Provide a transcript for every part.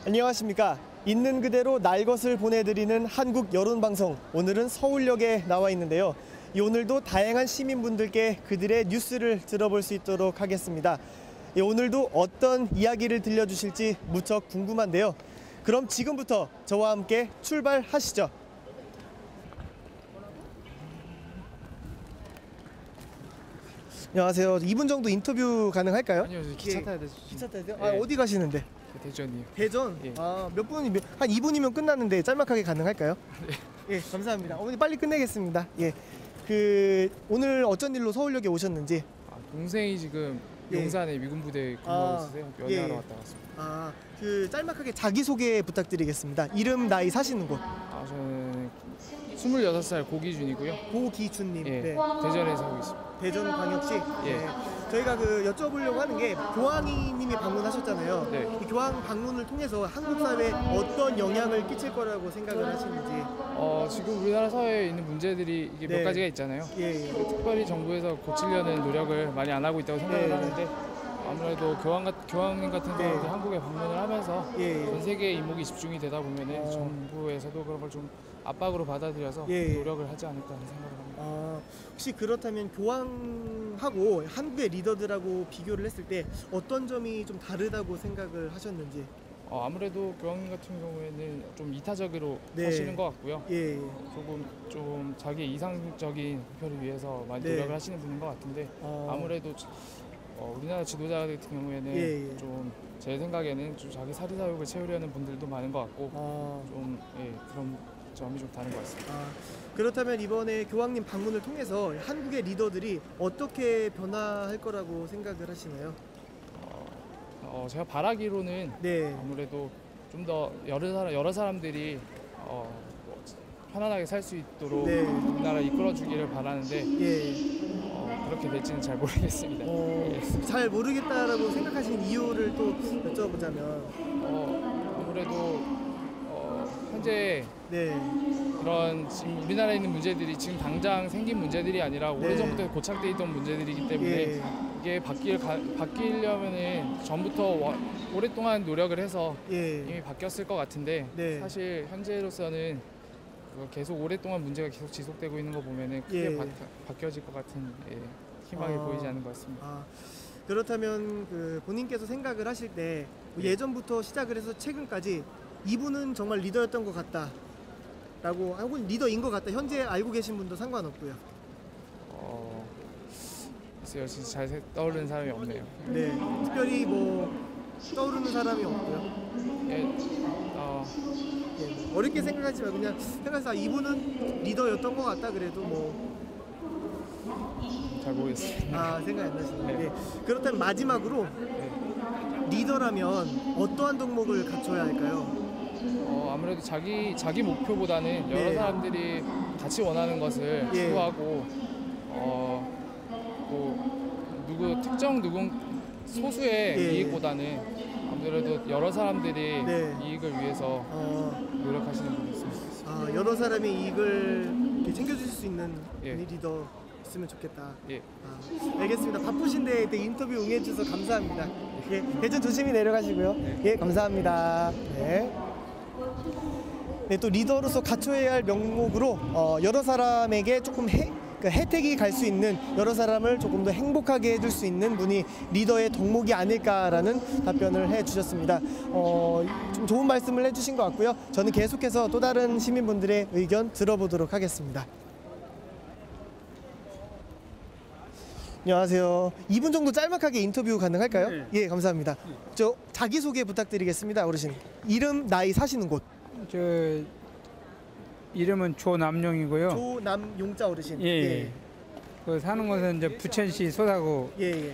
안녕하십니까. 있는 그대로 날 것을 보내드리는 한국 여론방송, 오늘은 서울역에 나와 있는데요. 오늘도 다양한 시민분들께 그들의 뉴스를 들어볼 수 있도록 하겠습니다. 오늘도 어떤 이야기를 들려주실지 무척 궁금한데요. 그럼 지금부터 저와 함께 출발하시죠. 안녕하세요. 2분 정도 인터뷰 가능할까요? 아니요, 기차 타야 돼서. 기차 타야 돼요? 예. 어디 가시는데? 대전이요. 대전? 예. 몇 분이, 한 2분이면 끝나는데 짤막하게 가능할까요? 예, 감사합니다. 어머니 빨리 끝내겠습니다. 예. 오늘 어쩐 일로 서울역에 오셨는지? 동생이 지금 예. 용산에 미군 부대에 근무하고 있으세요. 연애하러 예. 왔다 갔습니다. 짤막하게 자기소개 부탁드리겠습니다. 이름, 나이, 사시는 곳. 저는 26살 고기준이고요. 고기준님. 예. 네. 대전에 살고 있습니다. 대전광역시. 예. 네. 저희가 여쭤보려고 하는 게, 교황님이 방문하셨잖아요. 네. 이 교황 방문을 통해서 한국 사회에 어떤 영향을 끼칠 거라고 생각을 하시는지. 지금 우리나라 사회에 있는 문제들이 이게 네. 몇 가지가 있잖아요. 예. 특별히 정부에서 고치려는 노력을 많이 안 하고 있다고 생각을 네. 하는데, 아무래도 교황님 같은 네. 사람들이 한국에 방문을 하면서 예. 전 세계의 이목이 집중이 되다 보면은 정부에서도 그런 걸 좀 압박으로 받아들여서 예. 노력을 하지 않을까 하는 생각을 합니다. 혹시 그렇다면 교황하고 한국의 리더들하고 비교를 했을 때 어떤 점이 좀 다르다고 생각을 하셨는지? 아무래도 교황님 같은 경우에는 좀 이타적으로 네. 하시는 것 같고요. 예. 좀 자기 이상적인 목표를 위해서 많이 네. 노력을 하시는 분인 것 같은데, 아무래도 우리나라 지도자 같은 경우에는 예. 좀 제 생각에는 좀 자기 사리사욕을 채우려는 분들도 많은 것 같고, 좀 그런 점이 좀 다른 것 같습니다. 그렇다면 이번에 교황님 방문을 통해서 한국의 리더들이 어떻게 변화할 거라고 생각을 하시나요? 제가 바라기로는 네. 아무래도 좀 더 여러 사람들이 편안하게 살 수 있도록 네. 우리나라 이끌어주기를 바라는데, 예. 그렇게 될지는 잘 모르겠습니다. 예. 잘 모르겠다라고 생각하시는 이유를 또 여쭤보자면. 아무래도 현재 네. 그런 지금 우리나라에 있는 문제들이 지금 당장 생긴 문제들이 아니라 네. 오래전부터 고착돼 있던 문제들이기 때문에 예. 이게 바뀌려면은 전부터 오랫동안 노력을 해서 예. 이미 바뀌었을 것 같은데, 네. 사실 현재로서는 계속 오랫동안 문제가 계속 지속되고 있는 거 보면은 크게 예. 바뀌어질 것 같은 희망이 보이지 않는 것 같습니다. 그렇다면 본인께서 생각을 하실 때 예. 예전부터 시작을 해서 최근까지 이분은 정말 리더였던 것 같다 라고, 혹은 리더인 것 같다, 현재 알고 계신 분도 상관없고요. 글쎄요, 진짜 잘 떠오르는 사람이 없네요. 네. 특별히 떠오르는 사람이 없고요. 어렵게 생각하지 말고 그냥 생각해서 이분은 리더였던 것 같다 그래도 잘 모르겠습니다. 생각 안 나시네요. 네. 네. 그렇다면 마지막으로 리더라면 어떠한 덕목을 갖춰야 할까요? 아무래도 자기 목표보다는 여러 네. 사람들이 같이 원하는 것을 예. 추구하고, 특정 소수의 예. 이익보다는 아무래도 여러 사람들이 네. 이익을 위해서 노력하시는 분이 있습니다. 여러 사람의 이익을 이렇게 챙겨주실 수 있는 예. 분이 리더 있으면 좋겠다. 예. 알겠습니다. 바쁘신데 인터뷰 응해주셔서 감사합니다. 예, 대전 조심히 내려가시고요. 네. 예, 감사합니다. 네. 네, 또 리더로서 갖춰야 할 명목으로 여러 사람에게 조금 혜택이 갈 수 있는, 여러 사람을 조금 더 행복하게 해줄 수 있는 분이 리더의 덕목이 아닐까라는 답변을 해주셨습니다. 좀 좋은 말씀을 해주신 것 같고요. 저는 계속해서 또 다른 시민분들의 의견 들어보도록 하겠습니다. 안녕하세요. 2분 정도 짤막하게 인터뷰 가능할까요? 네. 예, 감사합니다. 저 자기소개 부탁드리겠습니다, 어르신. 이름, 나이, 사시는 곳. 저 이름은 조남용이고요. 조남용자 어르신. 예. 그 사는 곳은 이제 부천시 소사구 예.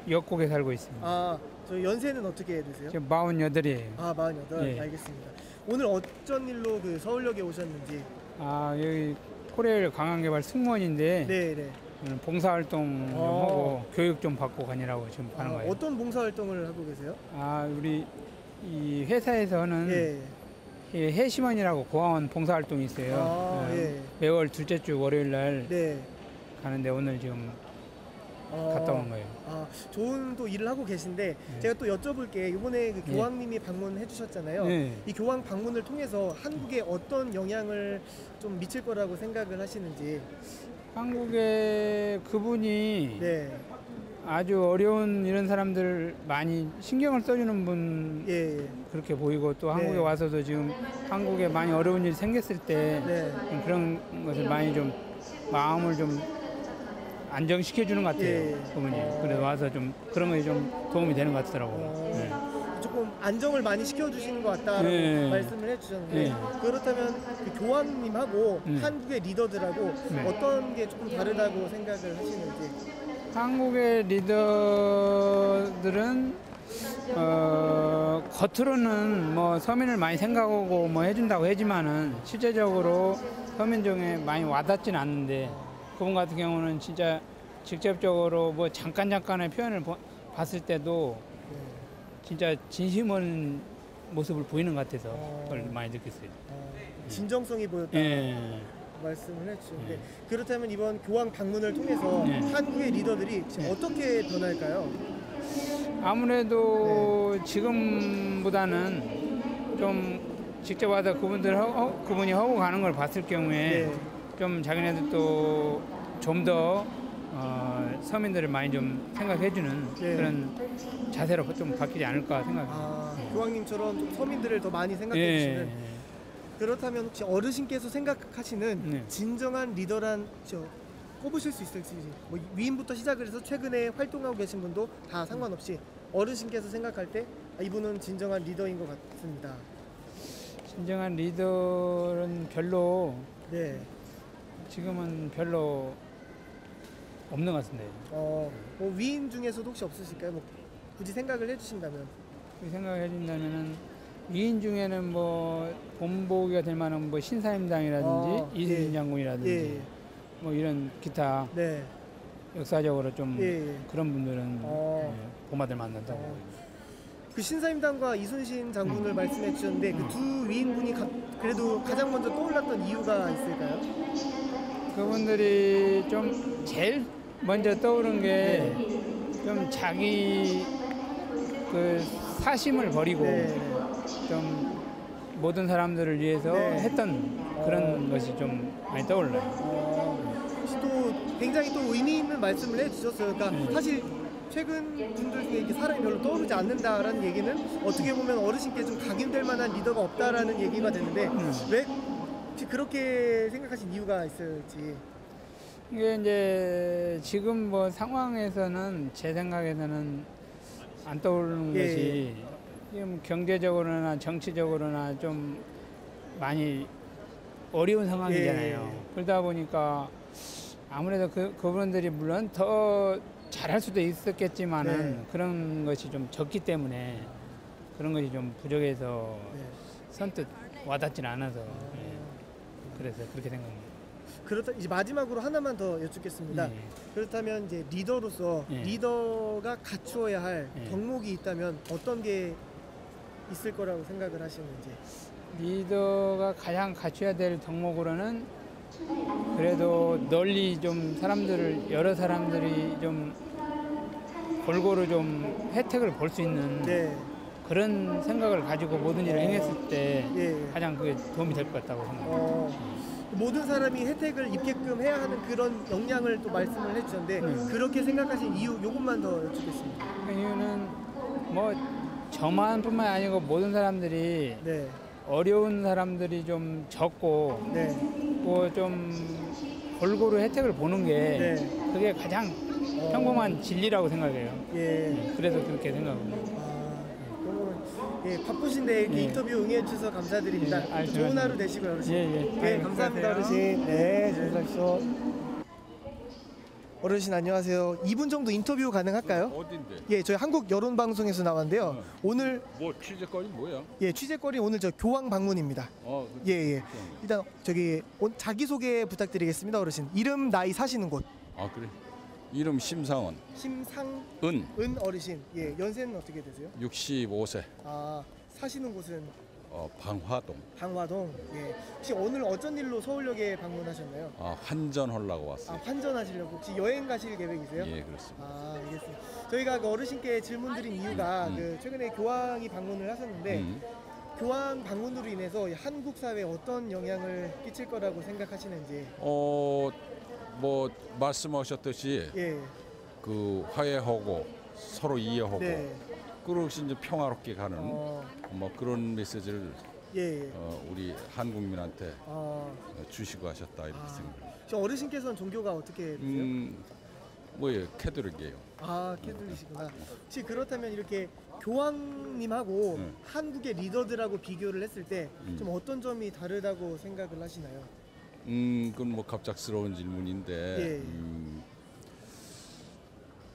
역곡에 살고 있습니다. 저 연세는 어떻게 되세요? 지금 48이에요. 48. 예. 알겠습니다. 오늘 어쩐 일로 서울역에 오셨는지. 여기 코레일 강한개발 승무원인데 네. 봉사활동 좀 하고 교육 좀 받고 가느라고 지금 가는 거예요. 어떤 봉사활동을 하고 계세요? 우리 이 회사에서는 해심원이라고 고아원 봉사활동이 있어요. 예. 매월 둘째 주 월요일 날 네. 가는데 오늘 지금 갔다 오는 거예요. 좋은 또 일을 하고 계신데 제가 또 여쭤볼게. 이번에 그 교황님이 방문해 주셨잖아요. 이 교황 방문을 통해서 한국에 어떤 영향을 좀 미칠 거라고 생각을 하시는지. 한국에 그분이 아주 어려운 이런 사람들 많이 신경을 써주는 분 그렇게 보이고, 또 한국에 와서도 지금 한국에 많이 어려운 일이 생겼을 때 그런 것을 많이 좀 마음을 좀 안정시켜주는 것 같아요. 그분이. 그래서 와서 좀 그런 거에 좀 도움이 되는 것 같더라고요. 조금 안정을 많이 시켜주시는 것 같다라고 말씀을 해주셨는데 그렇다면 그 교황님하고 한국의 리더들하고 어떤 게 조금 다르다고 생각을 하시는지. 한국의 리더들은 겉으로는 뭐 서민을 많이 생각하고 뭐 해준다고 하지만은 실제적으로 서민 중에 많이 와닿지는 않는데, 그분 같은 경우는 진짜 직접적으로 뭐 잠깐의 표현을 봤을 때도 진짜 진심은 모습을 보이는 것 같아서 그걸 많이 느꼈어요. 진정성이 보였다. 말씀을 해주셨는데 그렇다면 이번 교황 방문을 통해서 한국의 리더들이 지금 어떻게 변할까요? 아무래도 지금보다는 좀 직접 와서 그분이 하고 가는 걸 봤을 경우에 좀 자기네들도 좀 더 서민들을 많이 좀 생각해주는 그런 자세로 좀 바뀌지 않을까 생각합니다. 교황님처럼 좀 서민들을 더 많이 생각해주시는. 그렇다면 혹시 어르신께서 생각하시는 진정한 리더란 꼽으실 수 있을지, 뭐 위인부터 시작을 해서 최근에 활동하고 계신 분도 다 상관없이 어르신께서 생각할 때 이분은 진정한 리더인 것 같습니다. 진정한 리더는 별로 지금은 별로 없는 것 같습니다. 뭐 위인 중에서도 혹시 없으실까요? 뭐 굳이 생각을 해주신다면. 생각을 해준다면은 위인 중에는 뭐 본보기가 될 만한 뭐 신사임당이라든지 이순신 장군이라든지 뭐 이런 기타 역사적으로 좀 그런 분들은 본받을 만한다고. 그 신사임당과 이순신 장군을 말씀해 주셨는데 그 두 위인분이 그래도 가장 먼저 떠올랐던 이유가 있을까요? 그분들이 좀 제일 먼저 떠오른 게 좀 자기 그 사심을 버리고 좀 모든 사람들을 위해서 했던 그런 것이 좀 많이 떠올라요. 또 굉장히 또 의미 있는 말씀을 해주셨어요. 그러니까 사실 최근 분들 중에 이렇게 사람이 별로 떠오르지 않는다라는 얘기는 어떻게 보면 어르신께 좀 각인될 만한 리더가 없다라는 얘기가 되는데 왜 그렇게 생각하신 이유가 있을지. 이게 이제 지금 뭐 상황에서는 제 생각에서는 안 떠오르는 것이 지금 경제적으로나 정치적으로나 좀 많이 어려운 상황이잖아요. 그러다 보니까 아무래도 그분들이 물론 더 잘할 수도 있었겠지만은 그런 것이 좀 적기 때문에 그런 것이 좀 부족해서 선뜻 와닿지는 않아서 그래서 그렇게 생각합니다. 그렇다 이제 마지막으로 하나만 더 여쭙겠습니다. 그렇다면 이제 리더로서 리더가 갖추어야 할 덕목이 있다면 어떤 게 있을 거라고 생각을 하시는지. 리더가 가장 갖춰야 될 덕목으로는 그래도 널리 좀 여러 사람들이 좀 골고루 좀 혜택을 볼 수 있는 그런 생각을 가지고 모든 일을 행했을 때 가장 그게 도움이 될 것 같다고 생각합니다. 모든 사람이 혜택을 입게끔 해야 하는 그런 역량을 또 말씀을 해주셨는데 그렇게 생각하신 이유 요것만 더 여쭙겠습니다. 그 이유는 뭐 저만뿐만 아니고 모든 사람들이 어려운 사람들이 좀 적고 뭐 좀 골고루 혜택을 보는 게 그게 가장 평범한 진리라고 생각해요. 그래서 그렇게 생각합니다. 바쁘신데 이렇게 인터뷰 응해주셔서 감사드립니다. 좋은 하루 되시고요, 어르신. 감사합니다, 어르신. 조심하십시오. 어르신 안녕하세요. 2분 정도 인터뷰 가능할까요? 어딘데? 저희 한국 여론 방송에서 나왔는데요. 오늘 뭐 취재거리 뭐야? 취재거리 오늘 저 교황 방문입니다. 일단 저기 자기 소개 부탁드리겠습니다, 어르신. 이름, 나이, 사시는 곳. 아 그래. 이름 심상은. 심상은 어르신. 연세는 어떻게 되세요? 65세. 사시는 곳은 방화동. 방화동. 예. 혹시 오늘 어쩐 일로 서울역에 방문하셨나요? 환전하려고 왔어요. 환전하시려고 혹시 여행 가실 계획이세요? 예, 그렇습니다. 알겠습니다. 저희가 그 어르신께 질문드린 이유가 그 최근에 교황이 방문을 하셨는데 교황 방문으로 인해서 한국 사회에 어떤 영향을 끼칠 거라고 생각하시는지. 뭐 말씀하셨듯이 예. 그 화해하고 서로 이해하고 네. 그것이 이제 평화롭게 가는 뭐 그런 메시지를 예. 우리 한국민한테 주시고 하셨다 이렇게 생각합니다. 저 어르신께서는 종교가 어떻게 되세요? 뭐예요? 캐톨릭이에요. 캐톨릭이시구나. 혹시 그렇다면 이렇게 교황님하고 한국의 리더들하고 비교를 했을 때 좀 어떤 점이 다르다고 생각을 하시나요? 그건 뭐 갑작스러운 질문인데 예.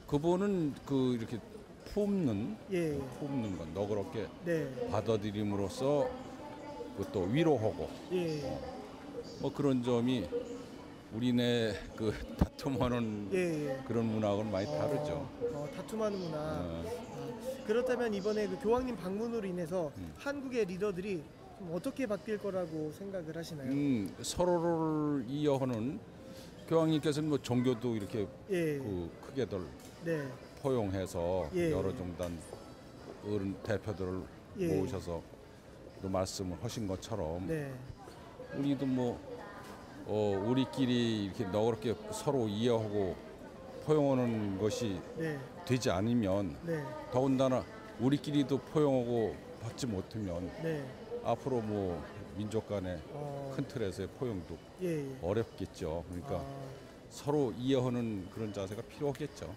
그분은 그 이렇게 품는 건 너그럽게 네. 받아들임으로써 또 위로하고 뭐 그런 점이 우리네 그 다툼하는 그런 문화하고는 많이 다르죠. 다툼하는 문화. 그렇다면 이번에 그 교황님 방문으로 인해서 한국의 리더들이 좀 어떻게 바뀔 거라고 생각을 하시나요? 서로를 이해하는 교황님께서는 뭐 종교도 이렇게 그 크게들 포용해서 여러 종단 어른 대표들을 모으셔서 또 말씀을 하신 것처럼 우리도 뭐 우리끼리 이렇게 너그럽게 서로 이해하고 포용하는 것이 되지 않으면 더군다나 우리끼리도 포용하고 받지 못하면 앞으로 뭐 민족 간의 큰 틀에서의 포용도 어렵겠죠. 그러니까 서로 이해하는 그런 자세가 필요하겠죠.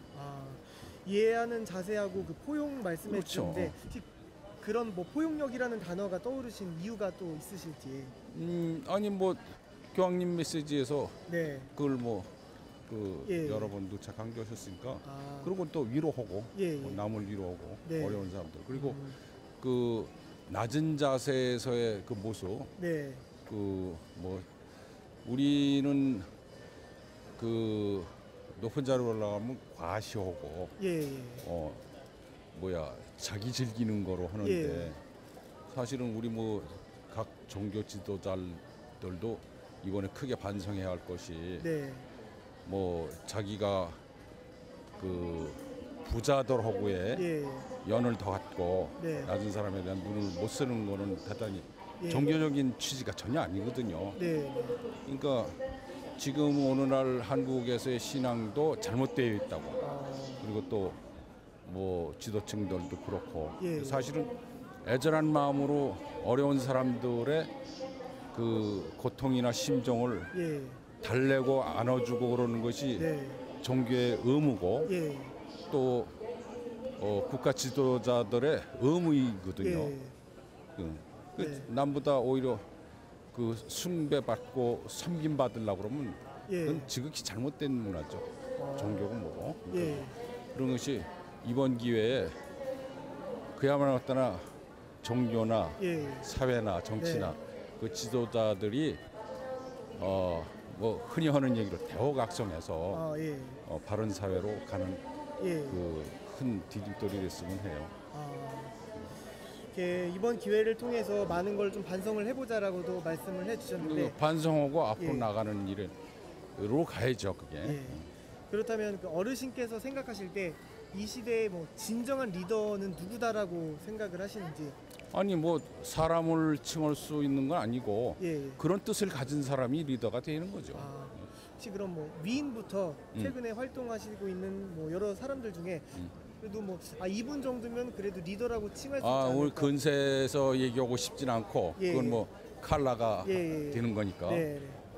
이해하는 자세하고 그 포용 말씀해 그렇죠. 주셨는데 혹시 그런 뭐 포용력이라는 단어가 떠오르신 이유가 또 있으실지? 아니 뭐 교황님 메시지에서 그걸 뭐 여러 번 누차 강조하셨으니까 그리고 또 위로하고 뭐 남을 위로하고 어려운 사람들 그리고 그 낮은 자세에서의 그 모습 그 뭐 우리는 그 높은 자리로 올라가면 과시하고 자기 즐기는 거로 하는데 사실은 우리 뭐 각 종교 지도자들도 이번에 크게 반성해야 할 것이 뭐 자기가 그 부자들하고의 연을 더 갖고 낮은 사람에 대한 눈을 못 쓰는 거는 대단히 종교적인 취지가 전혀 아니거든요. 그러니까 지금 오늘날 한국에서의 신앙도 잘못되어 있다고 그리고 또 뭐 지도층들도 그렇고 사실은 애절한 마음으로 어려운 사람들의 그 고통이나 심정을 달래고 안아주고 그러는 것이 종교의 의무고 또 국가 지도자들의 의무이거든요. 남보다 오히려 그 숭배받고 섬김받으려고 그러면 그건 지극히 잘못된 문화죠. 종교가 뭐고. 그런 것이 이번 기회에 그야말로 어떠나 종교나 사회나 정치나 그 지도자들이 뭐 흔히 하는 얘기로 대호각성해서 바른 사회로 가는 그 큰 디딤돌이 됐으면 해요. 이번 기회를 통해서 많은 걸 좀 반성을 해보자라고도 말씀을 해주셨는데 반성하고 앞으로 나가는 일로 가야죠 그게. 그렇다면 그 어르신께서 생각하실 때 이 시대의 뭐 진정한 리더는 누구다라고 생각을 하시는지? 아니 뭐 사람을 칭할 수 있는 건 아니고 그런 뜻을 가진 사람이 리더가 되는 거죠. 혹시 그럼 뭐 위인부터 최근에 활동하시고 있는 뭐 여러 사람들 중에 그래도 뭐 이분 정도면 그래도 리더라고 칭할 수 있지 않을까? 오늘 근세에서 얘기하고 싶진 않고 그건 뭐 칼라가 되는 거니까.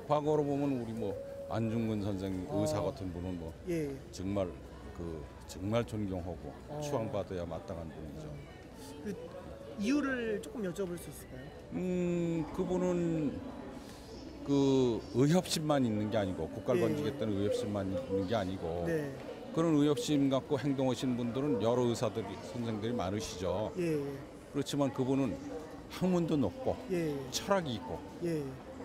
과거로 보면 우리 뭐 안중근 선생 의사 같은 분은 뭐 정말 정말 존경하고 추앙받아야 마땅한 분이죠. 그 이유를 조금 여쭤볼 수 있을까요? 그분은 그 의협심만 있는 게 아니고 국가를 건지겠다는 의협심만 있는 게 아니고 그런 의협심 갖고 행동하시는 분들은 여러 의사들이 선생들이 많으시죠. 그렇지만 그분은 학문도 높고 철학이 있고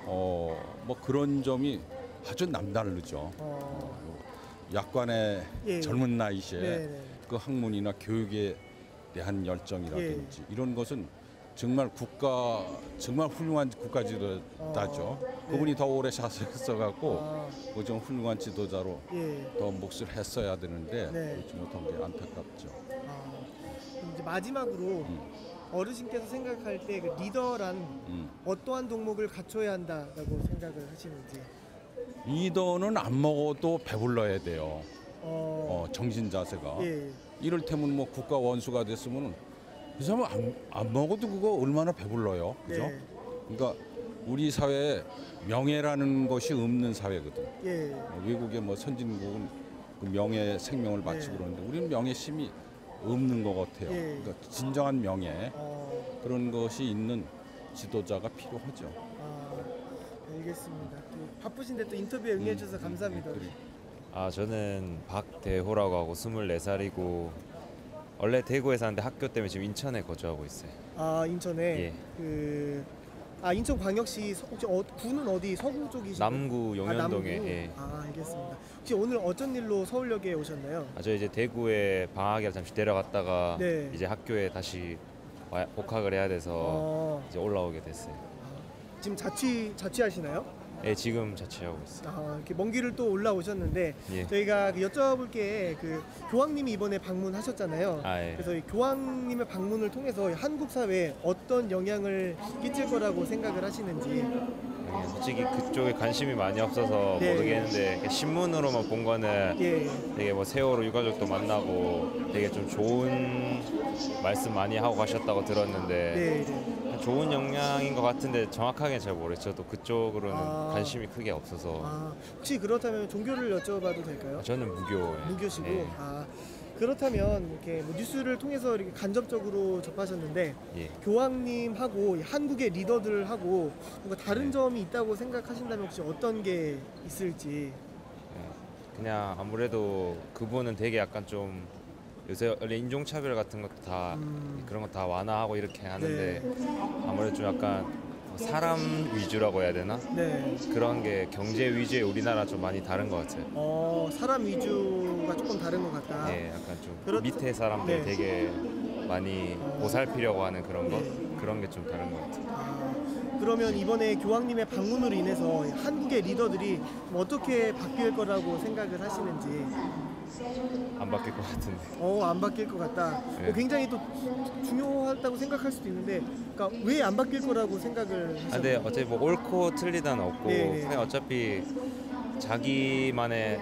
뭐 그런 점이 아주 남다르죠. 약관의 젊은 나이시에 그 학문이나 교육에 대한 열정이라든지 이런 것은 정말 훌륭한 국가 지도자죠. 그분이 더 오래 자수했어갖고 좀 훌륭한 지도자로 더 몫을 했어야 되는데 그렇지 못한 게 안타깝죠. 그럼 이제 마지막으로 어르신께서 생각할 때 그 리더란 어떠한 동목을 갖춰야 한다라고 생각을 하시는지. 리더는 안 먹어도 배불러야 돼요. 정신 자세가. 이를테면 뭐 국가 원수가 됐으면 그 사람은 안 먹어도 그거 얼마나 배불러요, 그죠? 그러니까 우리 사회에 명예라는 것이 없는 사회거든. 외국의 뭐 선진국은 그 명예 생명을 바치고 그러는데 우리는 명예심이 없는 것 같아요. 그러니까 진정한 명예 그런 것이 있는 지도자가 필요하죠. 알겠습니다. 또 바쁘신데 또 인터뷰에 응해주셔서 감사합니다. 저는 박대호라고 하고 24살이고 원래 대구에 사는데 학교 때문에 지금 인천에 거주하고 있어요. 인천에? 인천광역시 혹시 구는 어디? 서구 쪽이신가요? 남구 용현동에. 남구? 알겠습니다. 혹시 오늘 어쩐 일로 서울역에 오셨나요? 저 이제 대구에 방학이라 잠시 내려갔다가 이제 학교에 다시 복학을 해야 돼서 이제 올라오게 됐어요. 지금 자취하시나요? 지금 자취하고 있어요. 이렇게 먼 길을 또 올라오셨는데 저희가 여쭤볼 게 그 교황님이 이번에 방문하셨잖아요. 그래서 이 교황님의 방문을 통해서 한국 사회에 어떤 영향을 끼칠 거라고 생각을 하시는지. 솔직히 그쪽에 관심이 많이 없어서 모르겠는데 신문으로만 본 거는 되게 뭐 세월호 유가족도 만나고 되게 좀 좋은 말씀 많이 하고 가셨다고 들었는데 좋은 영향인 것 같은데 정확하게 잘 모르겠어요. 저도 그쪽으로는 관심이 크게 없어서. 혹시 그렇다면 종교를 여쭤봐도 될까요? 저는 무교예요. 무교시고. 그렇다면 이렇게 뭐 뉴스를 통해서 이렇게 간접적으로 접하셨는데 교황님하고 한국의 리더들하고 뭔가 다른 점이 있다고 생각하신다면 혹시 어떤 게 있을지. 그냥 아무래도 그분은 되게 약간 좀 요새 원래 인종차별 같은 것도 다 그런 거 다 완화하고 이렇게 하는데 아무래도 좀 약간 사람 위주라고 해야 되나? 그런 게 경제 위주의 우리나라 좀 많이 다른 것 같아요. 사람 위주가 조금 다른 것 같다. 약간 좀 밑에 사람들 되게 많이 보살피려고 하는 그런 거 그런 게 좀 다른 것 같아요. 그러면 이번에 교황님의 방문으로 인해서 한국의 리더들이 어떻게 바뀔 거라고 생각을 하시는지. 안 바뀔 것 같은데. 안 바뀔 것 같다. 굉장히 또 중요하다고 생각할 수도 있는데, 그러니까 왜 안 바뀔 거라고 생각을 하셨나요? 근데 어차피 뭐 옳고 틀리다는 없고 그냥 어차피 자기만의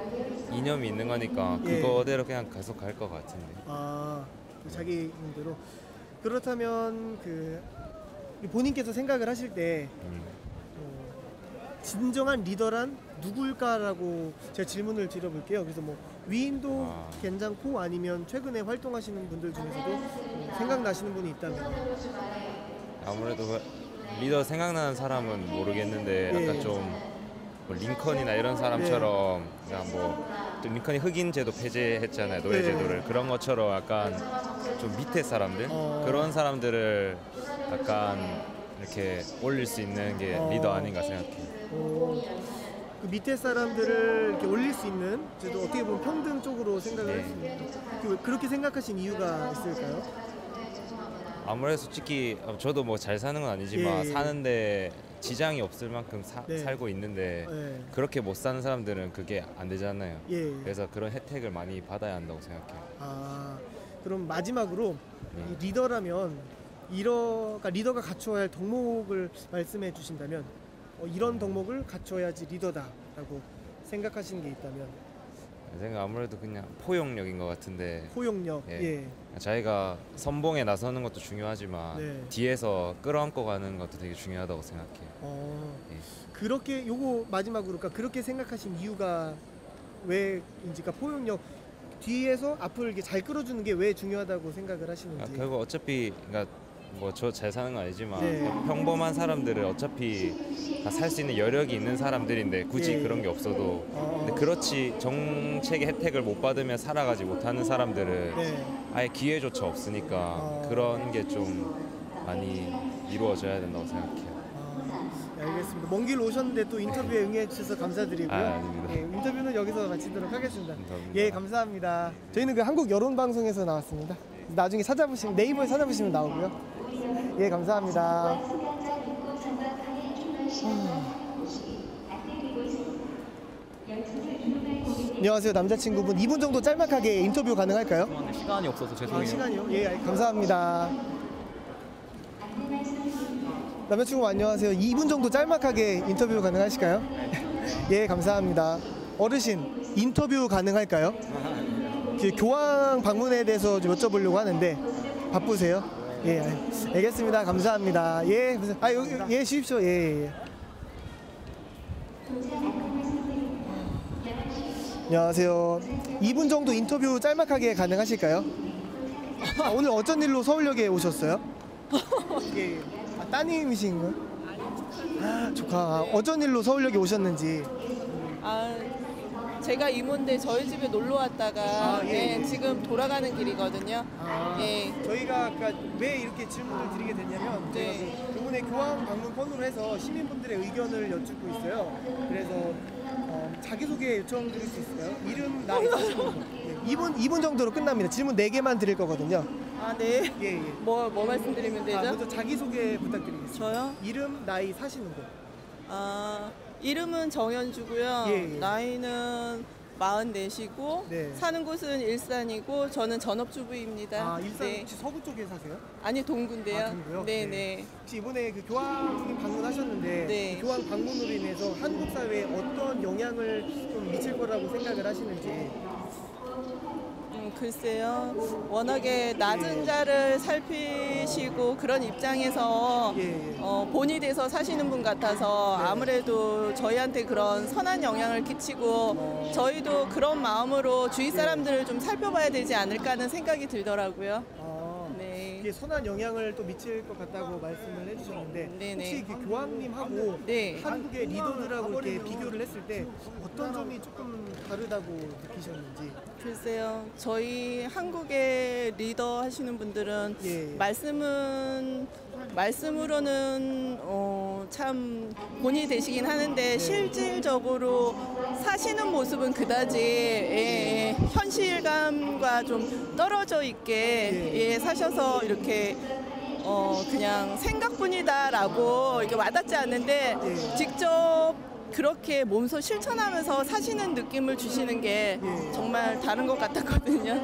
이념이 있는 거니까 그거대로 그냥 계속 갈 것 같은데. 자기 이름대로. 그렇다면 본인께서 생각을 하실 때 진정한 리더란 누굴까라고 제가 질문을 드려볼게요. 그래서 뭐 위인도 괜찮고 아니면 최근에 활동하시는 분들 중에서도 생각나시는 분이 있다면. 아무래도 리더 생각나는 사람은 모르겠는데 약간 좀 뭐 링컨이나 이런 사람처럼 그냥 또 링컨이 흑인 제도 폐지했잖아요. 노예 제도를. 그런 것처럼 약간 좀 밑에 사람들 그런 사람들을 약간 이렇게 올릴 수 있는 게 리더 아닌가 생각해요. 그 밑에 사람들을 이렇게 올릴 수 있는, 저도 어떻게 보면 평등 쪽으로 생각을 할 수 있는. 그렇게 생각하신 이유가 있을까요? 아무래도 솔직히 저도 뭐 잘 사는 건 아니지만 사는데 지장이 없을 만큼 살고 있는데 그렇게 못 사는 사람들은 그게 안 되잖아요. 그래서 그런 혜택을 많이 받아야 한다고 생각해요. 그럼 마지막으로 리더라면 리더가 갖춰야 할 덕목을 말씀해 주신다면 이런 덕목을 갖춰야지 리더다라고 생각하시는 게 있다면. 제가 아무래도 그냥 포용력인 것 같은데. 포용력. 자기가 선봉에 나서는 것도 중요하지만 뒤에서 끌어안고 가는 것도 되게 중요하다고 생각해요. 그렇게 요거 마지막으로 그렇게 생각하신 이유가 왜인지, 그러니까 포용력 뒤에서 앞을 이렇게 잘 끌어주는 게 왜 중요하다고 생각을 하시는지. 결국 어차피 뭐 저 잘 사는 건 아니지만 평범한 사람들은 어차피 다 살 수 있는 여력이 있는 사람들인데 굳이 그런 게 없어도 근데 그렇지 정책의 혜택을 못 받으면 살아가지 못하는 사람들은 아예 기회조차 없으니까 그런 게 좀 많이 이루어져야 된다고 생각해요. 알겠습니다. 먼 길 오셨는데 또 인터뷰에 응해 주셔서 감사드리고요. 아닙니다. 인터뷰는 여기서 마치도록 하겠습니다. 감사합니다. 감사합니다. 저희는 한국 여론 방송에서 나왔습니다. 나중에 네이버에 찾아보시면 나오고요. 예, 감사합니다. 안녕하세요. 남자친구분 2분 정도 짤막하게 인터뷰 가능할까요? 시간이 없어서 죄송해요. 시간이요? 예, 감사합니다. 남자친구 안녕하세요. 2분 정도 짤막하게 인터뷰 가능하실까요? 예, 감사합니다. 어르신 인터뷰 가능할까요? 그 교황 방문에 대해서 좀 여쭤보려고 하는데 바쁘세요? 예, 알겠습니다. 감사합니다. 예, 예, 쉬십시오. 예, 예. 안녕하세요. 2분 정도 인터뷰 짤막하게 가능하실까요? 오늘 어쩐 일로 서울역에 오셨어요? 예, 따님이신가요? 조카. 어쩐 일로 서울역에 오셨는지. 제가 이모인데 저희 집에 놀러 왔다가 지금 돌아가는 길이거든요. 저희가 왜 이렇게 질문을 드리게 됐냐면 제가 이번에 교황 방문 건으로 해서 시민분들의 의견을 여쭙고 있어요. 그래서 자기소개 요청드릴 수 있을까요? 이름, 나이, 사실 2분 정도로 끝납니다. 질문 4개만 드릴 거거든요. 네. 예. 뭐 말씀드리면 되죠? 먼저 자기소개 부탁드리겠습니다. 저요? 이름, 나이, 사시는 곳. 이름은 정현주고요. 예. 나이는 44이고 네. 사는 곳은 일산이고 저는 전업주부입니다. 일산 네. 혹시 서구 쪽에 사세요? 아니 동구인데요. 동구요? 네네. 혹시 이번에 그 교황님 방문하셨는데 네. 그 교황 방문으로 인해서 한국 사회에 어떤 영향을 좀 미칠 거라고 생각을 하시는지. 글쎄요. 워낙에 낮은 자를 살피시고 그런 입장에서 본이 돼서 사시는 분 같아서 아무래도 저희한테 그런 선한 영향을 끼치고 저희도 그런 마음으로 주위 사람들을 좀 살펴봐야 되지 않을까 하는 생각이 들더라고요. 네. 이게 선한 영향을 또 미칠 것 같다고 말씀을 해주셨는데 네네. 혹시 그 교황님하고 네. 한국의 리더들하고 이렇게 비교를 했을 때 어떤 점이 조금 다르다고 느끼셨는지. 글쎄요. 저희 한국의 리더 하시는 분들은 말씀으로는 참 본이 되시긴 하는데 실질적으로 사시는 모습은 그다지 현실감과 좀 떨어져 있게 사셔서 이렇게 그냥 생각뿐이다라고 이렇게 와닿지 않는데 직접 그렇게 몸소 실천하면서 사시는 느낌을 주시는 게 정말 다른 것 같았거든요.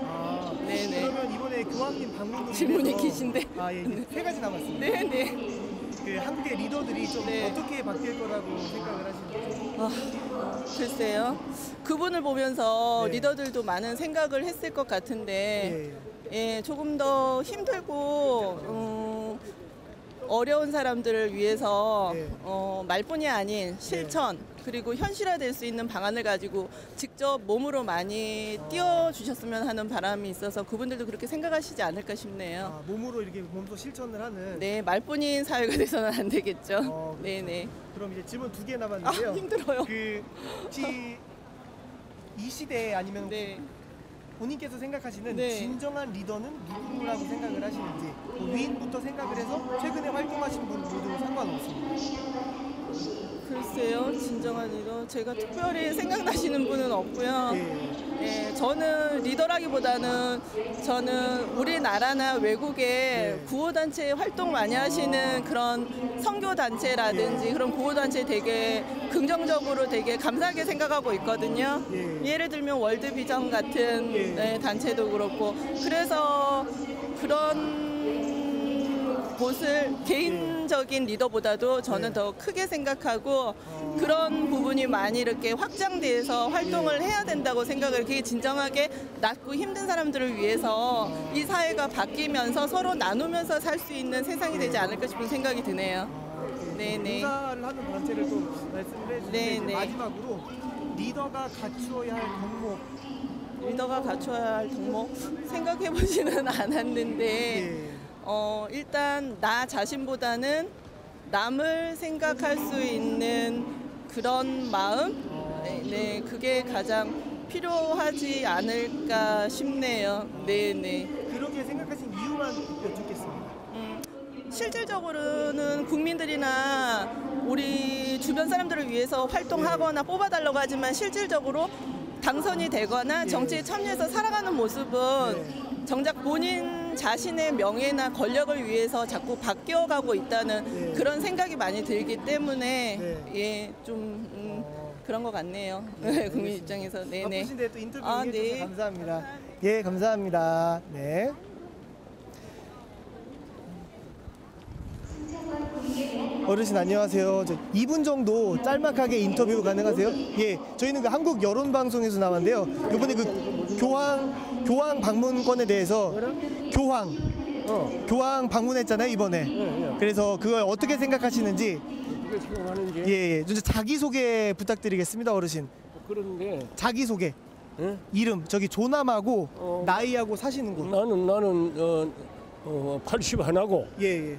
네네. 그러면 이번에 교황님 방문으로 질문이 인해서 기신데. 이제 3가지 남았습니다. 네네. 그 한국의 리더들이 좀 어떻게 바뀔 거라고 생각을 하시는지. 글쎄요. 그분을 보면서 리더들도 많은 생각을 했을 것 같은데 조금 더 힘들고 어려운 사람들을 위해서 말뿐이 아닌 실천 그리고 현실화될 수 있는 방안을 가지고 직접 몸으로 많이 띄워주셨으면 하는 바람이 있어서 그분들도 그렇게 생각하시지 않을까 싶네요. 몸으로 이렇게 몸소 실천을 하는. 네, 말뿐인 사회가 돼서는 안 되겠죠. 네네. 그럼 이제 질문 2개 남았는데요. 힘들어요. 혹시 이 시대에 아니면 본인께서 생각하시는 진정한 리더는 누구라고 생각을 하시는지 위인부터 생각을 해서 최근에 활동하신 분 모두 상관없습니다. 글쎄요. 진정한 리더 제가 특별히 생각나시는 분은 없고요. 저는 리더라기보다는 저는 우리나라나 외국에 구호단체 활동 많이 하시는 그런 선교단체라든지 그런 구호단체 되게 긍정적으로 되게 감사하게 생각하고 있거든요. 예를 들면 월드비전 같은 단체도 그렇고 그래서 그런 곳을 개인적인 리더보다도 저는 더 크게 생각하고 그런 부분이 많이 이렇게 확장돼서 활동을 해야 된다고 생각을 그게 진정하게 낮고 힘든 사람들을 위해서 이 사회가 바뀌면서 서로 나누면서 살 수 있는 세상이 되지 않을까 싶은 생각이 드네요. 네네. 봉사를 하는 단체를 또 말씀을 해주는데 마지막으로 리더가 갖추어야 할 덕목. 리더가 갖춰야 할 덕목 생각해보지는 않았는데 일단 나 자신보다는 남을 생각할 수 있는 그런 마음 그게 가장 필요하지 않을까 싶네요. 네네. 그렇게 생각하신 이유만 여쭙겠습니다. 실질적으로는 국민들이나 우리 주변 사람들을 위해서 활동하거나 뽑아달라고 하지만 실질적으로 당선이 되거나 정치에 참여해서 살아가는 모습은 정작 본인 자신의 명예나 권력을 위해서 자꾸 바뀌어가고 있다는 그런 생각이 많이 들기 때문에 예, 좀 그런 것 같네요. 국민 입장에서. 네네. 바쁘신데 또 인터뷰 아, 해주셔서 네. 감사합니다. 예, 감사합니다. 네. 어르신 안녕하세요. 2분 정도 짤막하게 인터뷰 가능하세요? 예, 저희는 그 한국 여론 방송에서 나왔는데요. 이번에 그 교황 방문권에 대해서 교황 방문했잖아요 이번에. 그래서 그걸 어떻게 생각하시는지. 예, 좀 자기 소개 부탁드리겠습니다, 어르신. 그런데 자기 소개. 예? 이름 저기 조남하고 나이하고 사시는 곳. 나는 81하고 예.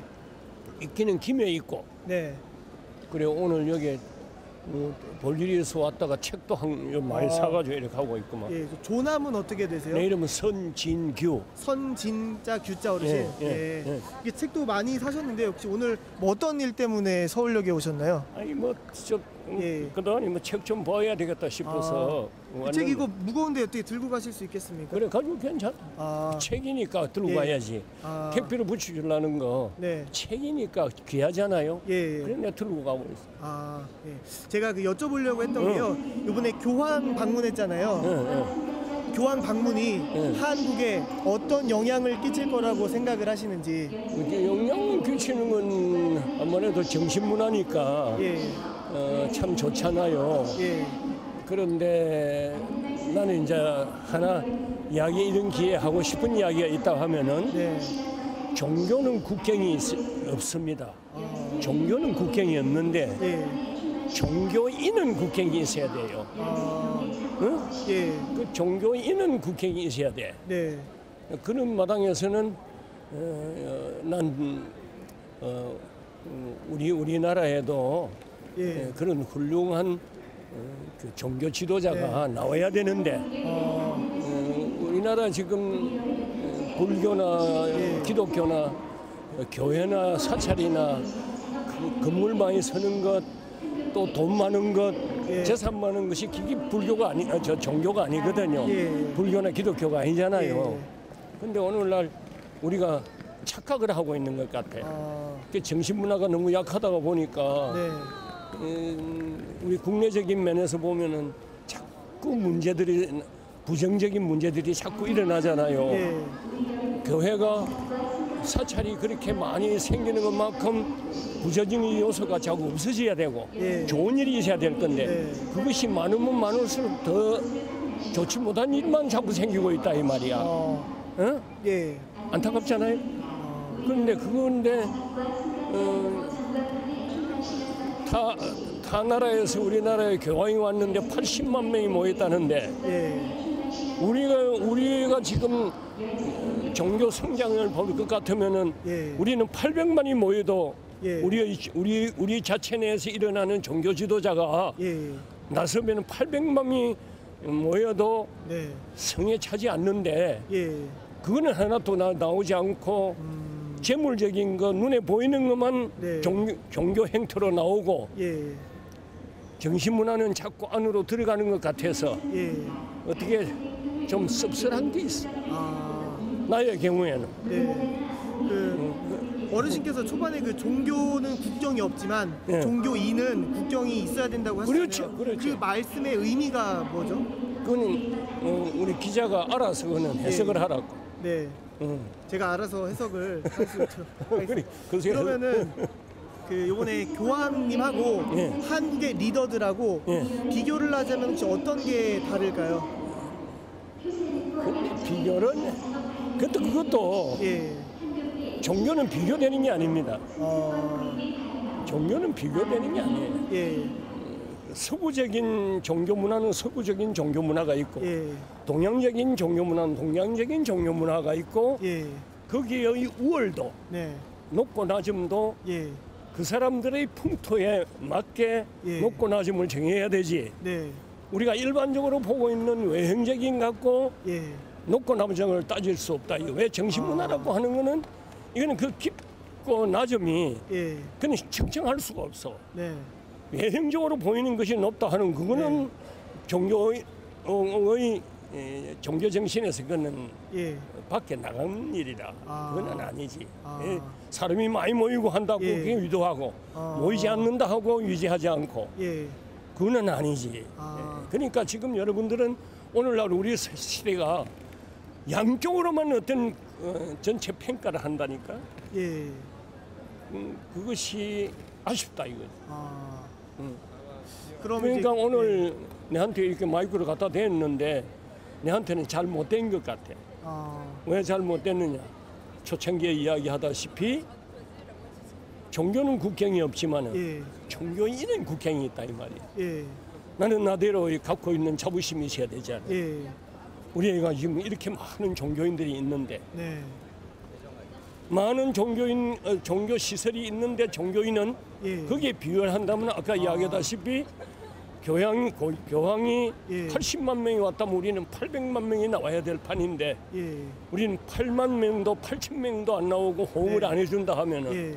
있기는 김해 있고. 네. 그래 오늘 여기 볼 일이 있어 왔다가 책도 많이 사가지고 이렇게 하고 있구만. 예. 조남은 어떻게 되세요? 내 이름은 선진규. 선진자 규자 어르신. 예. 이게 책도 많이 사셨는데 혹시 오늘 뭐 어떤 일 때문에 서울역에 오셨나요? 아니 뭐저 예. 그동안에 뭐 책 좀 봐야 되겠다 싶어서. 그 책 이거 무거운데 어떻게 들고 가실 수 있겠습니까? 그래 가지고 괜찮아. 책이니까 들고 예. 가야지. 택배로 붙여주려는 거. 네. 책이니까 귀하잖아요. 예. 그래 내가 들고 가고 있어. 예. 제가 그 여쭤보려고 했던 게요. 이번에 교황 방문했잖아요. 교황 방문이 한국에 어떤 영향을 끼칠 거라고 생각을 하시는지. 영향을 끼치는 건 아무래도 정신문화니까 참 좋잖아요. 예. 그런데 나는 이제 하나 이야기 이런 기회 하고 싶은 이야기가 있다 하면은 종교는 국경이 없습니다. 종교는 국경이 없는데 종교인은 국경이 있어야 돼요. 응? 예. 그 종교인은 국경이 있어야 돼. 네. 그런 마당에서는 우리나라에도 그런 훌륭한 그 종교 지도자가 나와야 되는데 우리나라 지금 불교나 기독교나 교회나 사찰이나 그 건물 많이 서는 것 또 돈 많은 것 재산 많은 것이 그게 불교가 종교가 아니거든요. 불교나 기독교가 아니잖아요. 근데 오늘날 우리가 착각을 하고 있는 것 같아요. 정신문화가 너무 약하다가 보니까 우리 국내적인 면에서 보면은 자꾸 부정적인 문제들이 자꾸 일어나잖아요. 교회가 사찰이 그렇게 많이 생기는 것만큼 부정적인 요소가 자꾸 없어져야 되고 좋은 일이 있어야 될 건데 그것이 많으면 많을수록 더 좋지 못한 일만 자꾸 생기고 있다 이 말이야. 어? 안타깝잖아요. 그런데 그건데 타 나라에서 우리나라에 교황이 왔는데 80만 명이 모였다는데 우리가 지금 종교 성장을 볼 것 같으면은 우리는 800만이 모여도 우리 자체 내에서 일어나는 종교 지도자가 나서면 800만이 모여도 성에 차지 않는데 그거는 하나도 나오지 않고 재물적인 거 눈에 보이는 것만 종교 행태로 나오고 정신문화는 자꾸 안으로 들어가는 것 같아서 어떻게 좀 씁쓸한 게 있어. 나의 경우에는. 어르신께서 초반에 그 종교는 국경이 없지만 종교인은 국경이 있어야 된다고 하셨잖아요. 그렇죠. 그 말씀의 의미가 뭐죠? 그건 우리 기자가 알아서 그는 해석을 하라고. 네. 제가 알아서 해석을 할 수 있죠. 그러면은 그 요번에 교황님하고 한국의 리더들하고 비교를 하자면 혹시 어떤 게 다를까요? 비교는 그것도 종교는 비교되는 게 아닙니다. 종교는 비교되는 게 아니에요. 서구적인 종교 문화는 서구적인 종교 문화가 있고 동양적인 종교 문화는 동양적인 종교 문화가 있고 거기의 우월도 높고 낮음도 그 사람들의 풍토에 맞게 높고 낮음을 정해야 되지. 우리가 일반적으로 보고 있는 외형적인 갖고 높고 낮음을 따질 수 없다. 왜 정신문화라고 하는 거는 이거는 그 깊고 낮음이 그는 측정할 수가 없어. 외형적으로 보이는 것이 높다 하는 그거는 종교의 종교 정신에서 그거는 예. 밖에 나간 일이라 그건 아니지. 아. 예, 사람이 많이 모이고 한다고 예. 그게 위도하고 모이지 않는다 하고 유지하지 않고 예. 그거는 아니지. 아. 예, 그러니까 지금 여러분들은 오늘날 우리 시대가 양쪽으로만 어떤 전체 평가를 한다니까. 예. 그것이 아쉽다 이거지. 아. 응. 그러면 그러니까 이제, 오늘 내한테 이렇게 마이크를 갖다 댔는데 내한테는 잘 못된 것 같아. 왜 잘 못됐느냐? 초창기에 이야기하다시피 종교는 국경이 없지만 예. 종교인은 국경이 있다 이 말이야. 예. 나는 나대로 갖고 있는 자부심이 있어야 되지 않아. 예. 우리 애가 지금 이렇게 많은 종교인들이 있는데 네. 많은 종교 시설이 있는데 종교인은 예. 거기에 비교를 한다면 아까 이야기하다시피 교황이 예. 80만 명이 왔다면 우리는 800만 명이 나와야 될 판인데 예. 우리는 8만 명도 8천 명도 안 나오고 호응을 네. 안 해준다 하면은 예.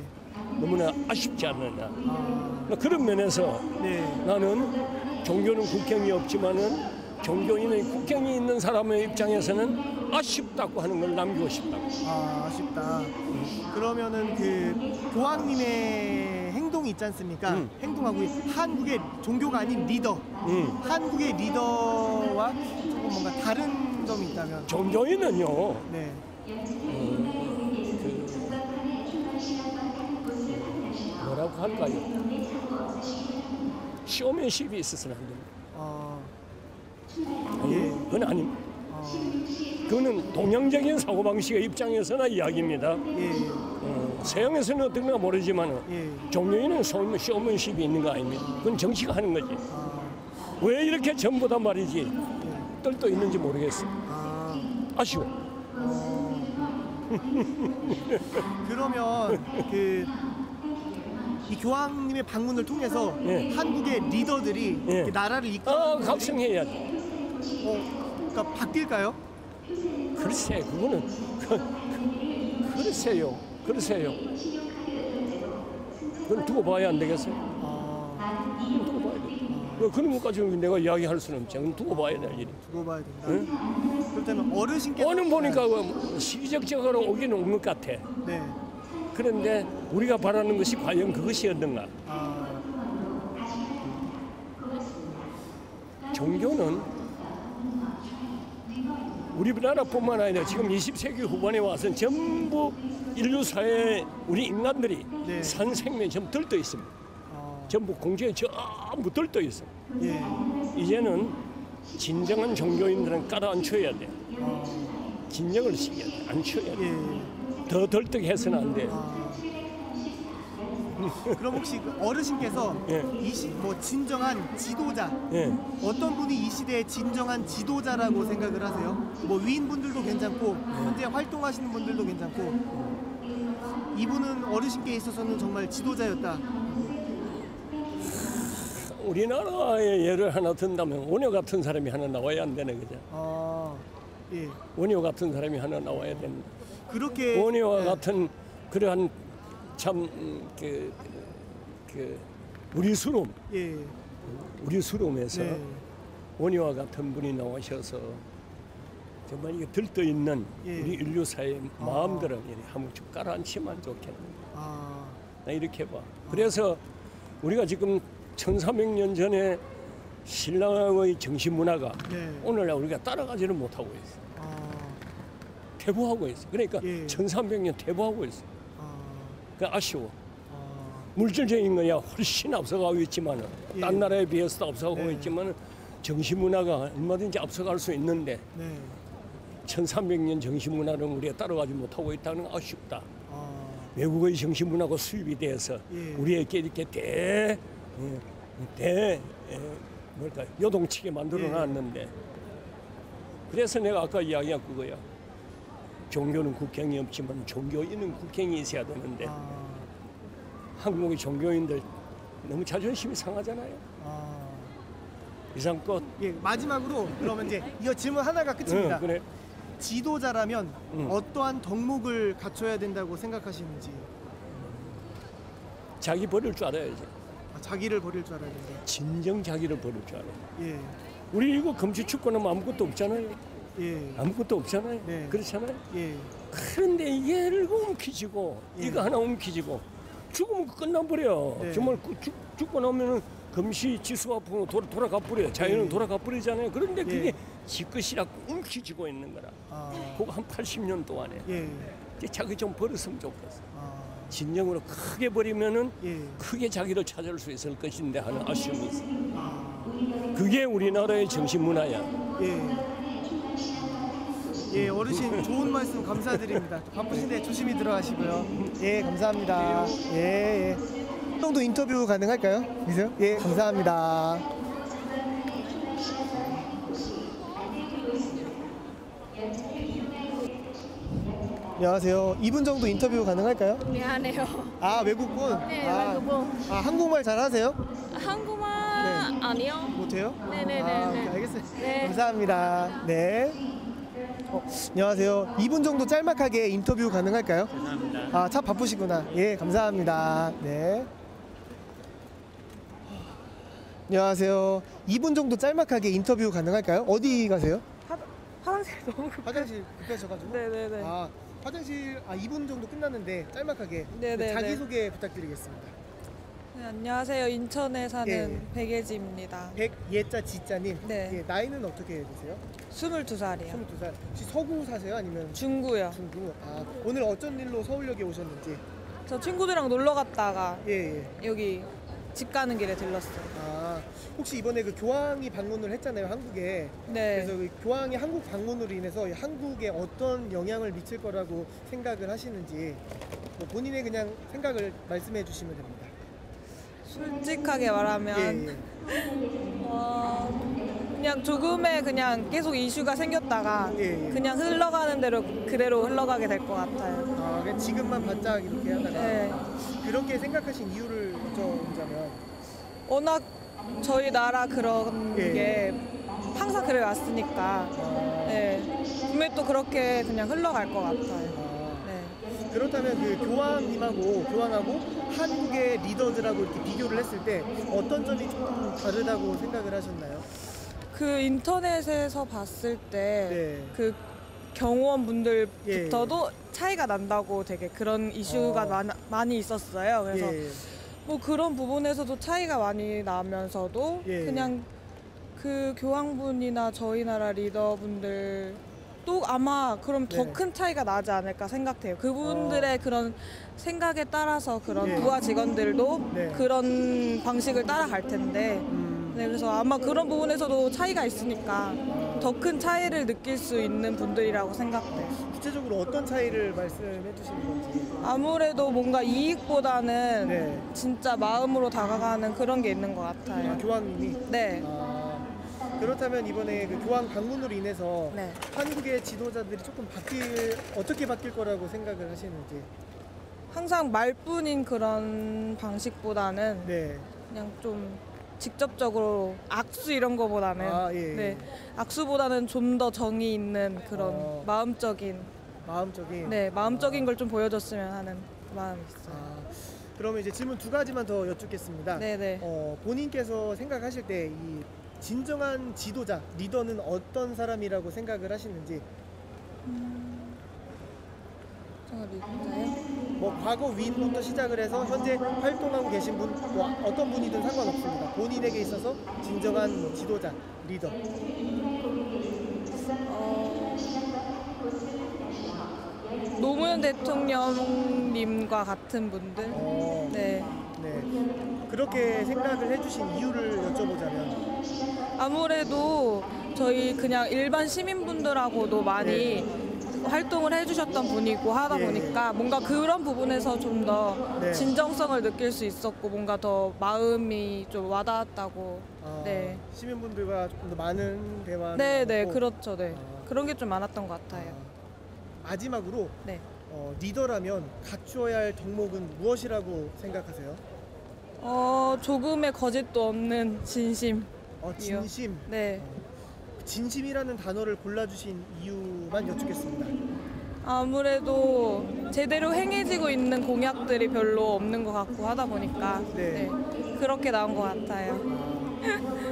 너무나 아쉽지 않느냐. 아. 그런 면에서 네. 나는 종교는 국경이 없지만은 종교인의 국경이 있는 사람의 입장에서는 아쉽다고 하는 걸 남기고 싶다. 아, 아쉽다. 그러면은 그 교황님의 행동이 있지 않습니까? 행동하고 한국의 종교가 아닌 리더, 한국의 리더와 조금 뭔가 다른 점이 있다면 종교인은요. 네. 뭐라고 할까요? 쇼맨십이 있어서는 안 됩니다. 예. 그건 아닙니다. 그거는 동양적인 사고방식의 입장에서나 이야기입니다. 예. 서양에서는 어떤가 모르지만 예. 종교인은 쇼맨십이 있는 거 아닙니다. 그건 정치가 하는 거지. 왜 이렇게 전부 다 말이지 떨떠 있는지 모르겠어. 아쉬워. 그러면 이 교황님의 방문을 통해서 예. 한국의 리더들이 예. 이렇게 나라를 이끌어 각성해야지. 그러니까 바뀔까요? 글쎄, 그거는 글쎄요. 그건 두고 봐야 안 되겠어요? 두고 봐야 돼. 그런 것까지 내가 이야기할 수는 없지. 그건 두고 봐야 될 일이. 두고 봐야 된다. 응? 그렇다면 어르신께서 오는 보니까 시기적으로 오기는 온 것 같아. 네. 그런데 우리가 바라는 것이 과연 그것이었는가? 종교는 우리나라뿐만 아니라 지금 20세기 후반에 와서는 전부 인류사의 우리 인간들이 네. 산생명이 전부 들떠 있습니다. 전부 공중에 전부 들떠 있어. 예. 이제는 진정한 종교인들은 깔아앉혀야 돼. 진정을 시켜야 돼. 앉혀야 돼. 예. 더 들뜨게 해서는 안 돼. 그럼 혹시 그 어르신께서 예. 뭐 진정한 지도자 예. 어떤 분이 이 시대의 진정한 지도자라고 생각을 하세요? 뭐 위인분들도 괜찮고 현재 활동하시는 분들도 괜찮고 이분은 어르신께 있어서는 정말 지도자였다. 우리나라의 예를 하나 든다면 원효 같은 사람이 하나 나와야 안 되는 거죠. 예. 원효 같은 사람이 하나 나와야 됩니다. 그렇게 원효와 예. 같은 그러한 참 우리 수롬, 예. 우리 수롬에서 네. 원효와 같은 분이 나오셔서 정말 이게 들떠 있는 예. 우리 인류사의 마음들을 한번 좀 깔아앉히면 좋겠네. 나 이렇게 봐. 그래서 우리가 지금 1300년 전에 신랑의 정신 문화가 네. 오늘날 우리가 따라가지를 못하고 있어. 퇴보하고 있어. 그러니까 예. 1300년 퇴보하고 있어. 그 아쉬워. 물질적인 거야 훨씬 앞서가고 있지만 예. 딴 나라에 비해서도 앞서가고 네. 있지만 정신 문화가 얼마든지 앞서갈 수 있는데 네. 1300년 정신 문화는 우리가 따라가지 못하고 있다는 건 아쉽다. 외국의 정신 문화가 수입이 돼서 예. 우리에게 이렇게 요동치게 만들어 놨는데 그래서 내가 아까 이야기한 그거야. 종교는 국경이 없지만 종교인은 국경이 있어야 되는데 한국의 종교인들 너무 자존심이 상하잖아요. 이상껏. 예, 마지막으로 그러면 이제 이 질문 하나가 끝입니다. 그래. 지도자라면 어떠한 덕목을 갖춰야 된다고 생각하시는지. 자기 버릴 줄 알아야지. 자기를 버릴 줄 알아야 된다. 진정 자기를 버릴 줄 알아야 돼. 예. 우리 이거 금시 축구는 아무것도 없잖아요. 예. 아무것도 없잖아요. 네. 그렇잖아요. 예. 그런데 얘를 움켜쥐고 예. 이거 하나 움켜쥐고 죽으면 끝나버려. 네. 정말 죽고 나면은 금시 지수 앞으로 돌아가 버려. 자연은 예. 돌아가 버리잖아요. 그런데 그게 예. 지 것이라고 움켜쥐고 있는 거라. 아. 그거 한 80년 동안에 예. 이제 자기 좀 버렸으면 좋겠어. 아. 진정으로 크게 버리면은 예. 크게 자기를 찾을 수 있을 것인데 하는 아쉬움이 있어. 그게 우리나라의 정신 문화야. 예. 예, 어르신 좋은 말씀 감사드립니다. 바쁘신데 조심히 들어가시고요. 예, 감사합니다. 예, 예. 이 정도 인터뷰 가능할까요? 계세요? 예, 감사합니다. 안녕하세요. 2분 정도 인터뷰 가능할까요? 미안해요. 아, 외국분? 네, 아, 외국분. 아, 한국말 잘하세요? 한국말 네. 아니요. 못해요? 네네네. 아, 네. 알겠어요. 네. 감사합니다. 네. 안녕하세요. 2분 정도 짤막하게 인터뷰 가능할까요? 감사합니다. 아, 차 바쁘시구나. 예, 감사합니다. 네. 안녕하세요. 2분 정도 짤막하게 인터뷰 가능할까요? 어디 가세요? 화장실 너무 급. 화장실 급하셔가지고. 네네네. 아, 화장실 2분 정도 끝났는데 짤막하게 네네네. 자기소개 부탁드리겠습니다. 네, 안녕하세요. 인천에 사는 예. 백예지입니다. 백예자 지자님. 네. 예, 나이는 어떻게 되세요? 22살이요. 22살. 혹시 서구 사세요? 아니면 중구요. 중구? 아, 오늘 어쩐 일로 서울역에 오셨는지. 저 친구들이랑 놀러 갔다가 예, 예. 여기 집 가는 길에 들렀어요. 아, 혹시 이번에 그 교황이 방문을 했잖아요, 한국에. 네. 그래서 그 교황이 한국 방문으로 인해서 한국에 어떤 영향을 미칠 거라고 생각을 하시는지 뭐 본인의 그냥 생각을 말씀해 주시면 됩니다. 솔직하게 말하면 예, 예. 그냥 조금의 그냥 계속 이슈가 생겼다가 예, 예. 그냥 흘러가는 대로 그대로 흘러가게 될 것 같아요. 아, 그냥 지금만 바짝 이렇게 하다가 네. 그렇게 생각하신 이유를 여쭤보자면 워낙 저희 나라 그런 예. 게 항상 그래 왔으니까 네. 분명히 또 그렇게 그냥 흘러갈 것 같아요. 네. 그렇다면 그 교황하고 한국의 리더들하고 이렇게 비교를 했을 때 어떤 점이 조금 다르다고 생각을 하셨나요? 그 인터넷에서 봤을 때 네. 그 경호원분들부터도 차이가 난다고 되게 그런 이슈가 많이 있었어요. 그래서 예. 뭐 그런 부분에서도 차이가 많이 나면서도 예. 그냥 그 교황분이나 저희 나라 리더분들 또 아마 그럼 더 네. 큰 차이가 나지 않을까 생각해요. 그분들의 그런 생각에 따라서 그런 예. 부하 직원들도 네. 그런 방식을 따라갈 텐데 네, 그래서 아마 그런 부분에서도 차이가 있으니까 더 큰 차이를 느낄 수 있는 분들이라고 생각돼요. 구체적으로 어떤 차이를 말씀해 주시는 건지. 아무래도 뭔가 이익보다는 네. 진짜 마음으로 다가가는 그런 게 있는 것 아, 같아요. 교황님이. 네. 아, 그렇다면 이번에 그 교황 방문으로 인해서 네. 한국의 지도자들이 조금 어떻게 바뀔 거라고 생각을 하시는지. 항상 말뿐인 그런 방식보다는 네. 그냥 좀 직접적으로 악수 이런 거보다는 아, 예, 예. 네, 악수보다는 좀 더 정이 있는 그런 마음적인 마음적인 걸 좀 보여줬으면 하는 마음이 있어요. 아, 그러면 이제 질문 2가지만 더 여쭙겠습니다. 네네. 본인께서 생각하실 때 이 진정한 지도자, 리더는 어떤 사람이라고 생각을 하시는지. 정말 리더요? 뭐 과거 위인부터 시작을 해서 현재 활동하고 계신 분, 뭐 어떤 분이든 상관없습니다. 본인에게 있어서 진정한 뭐 지도자, 리더. 노무현 대통령님과 같은 분들. 네. 네. 그렇게 생각을 해주신 이유를 여쭤보자면. 아무래도 저희 그냥 일반 시민분들하고도 많이 활동을 해주셨던 분이고 하다 보니까 뭔가 그런 부분에서 좀 더 진정성을 느낄 수 있었고 뭔가 더 마음이 좀 와닿았다고. 네. 시민분들과 조금 더 많은 대화를 네네 나눴고. 그렇죠. 네. 그런 게 좀 많았던 것 같아요. 마지막으로 네. 리더라면 갖추어야 할 덕목은 무엇이라고 생각하세요? 조금의 거짓도 없는 진심. 진심. 네. 진심이라는 단어를 골라주신 이유만 여쭙겠습니다. 아무래도 제대로 행해지고 있는 공약들이 별로 없는 것 같고 하다 보니까 네, 그렇게 나온 것 같아요.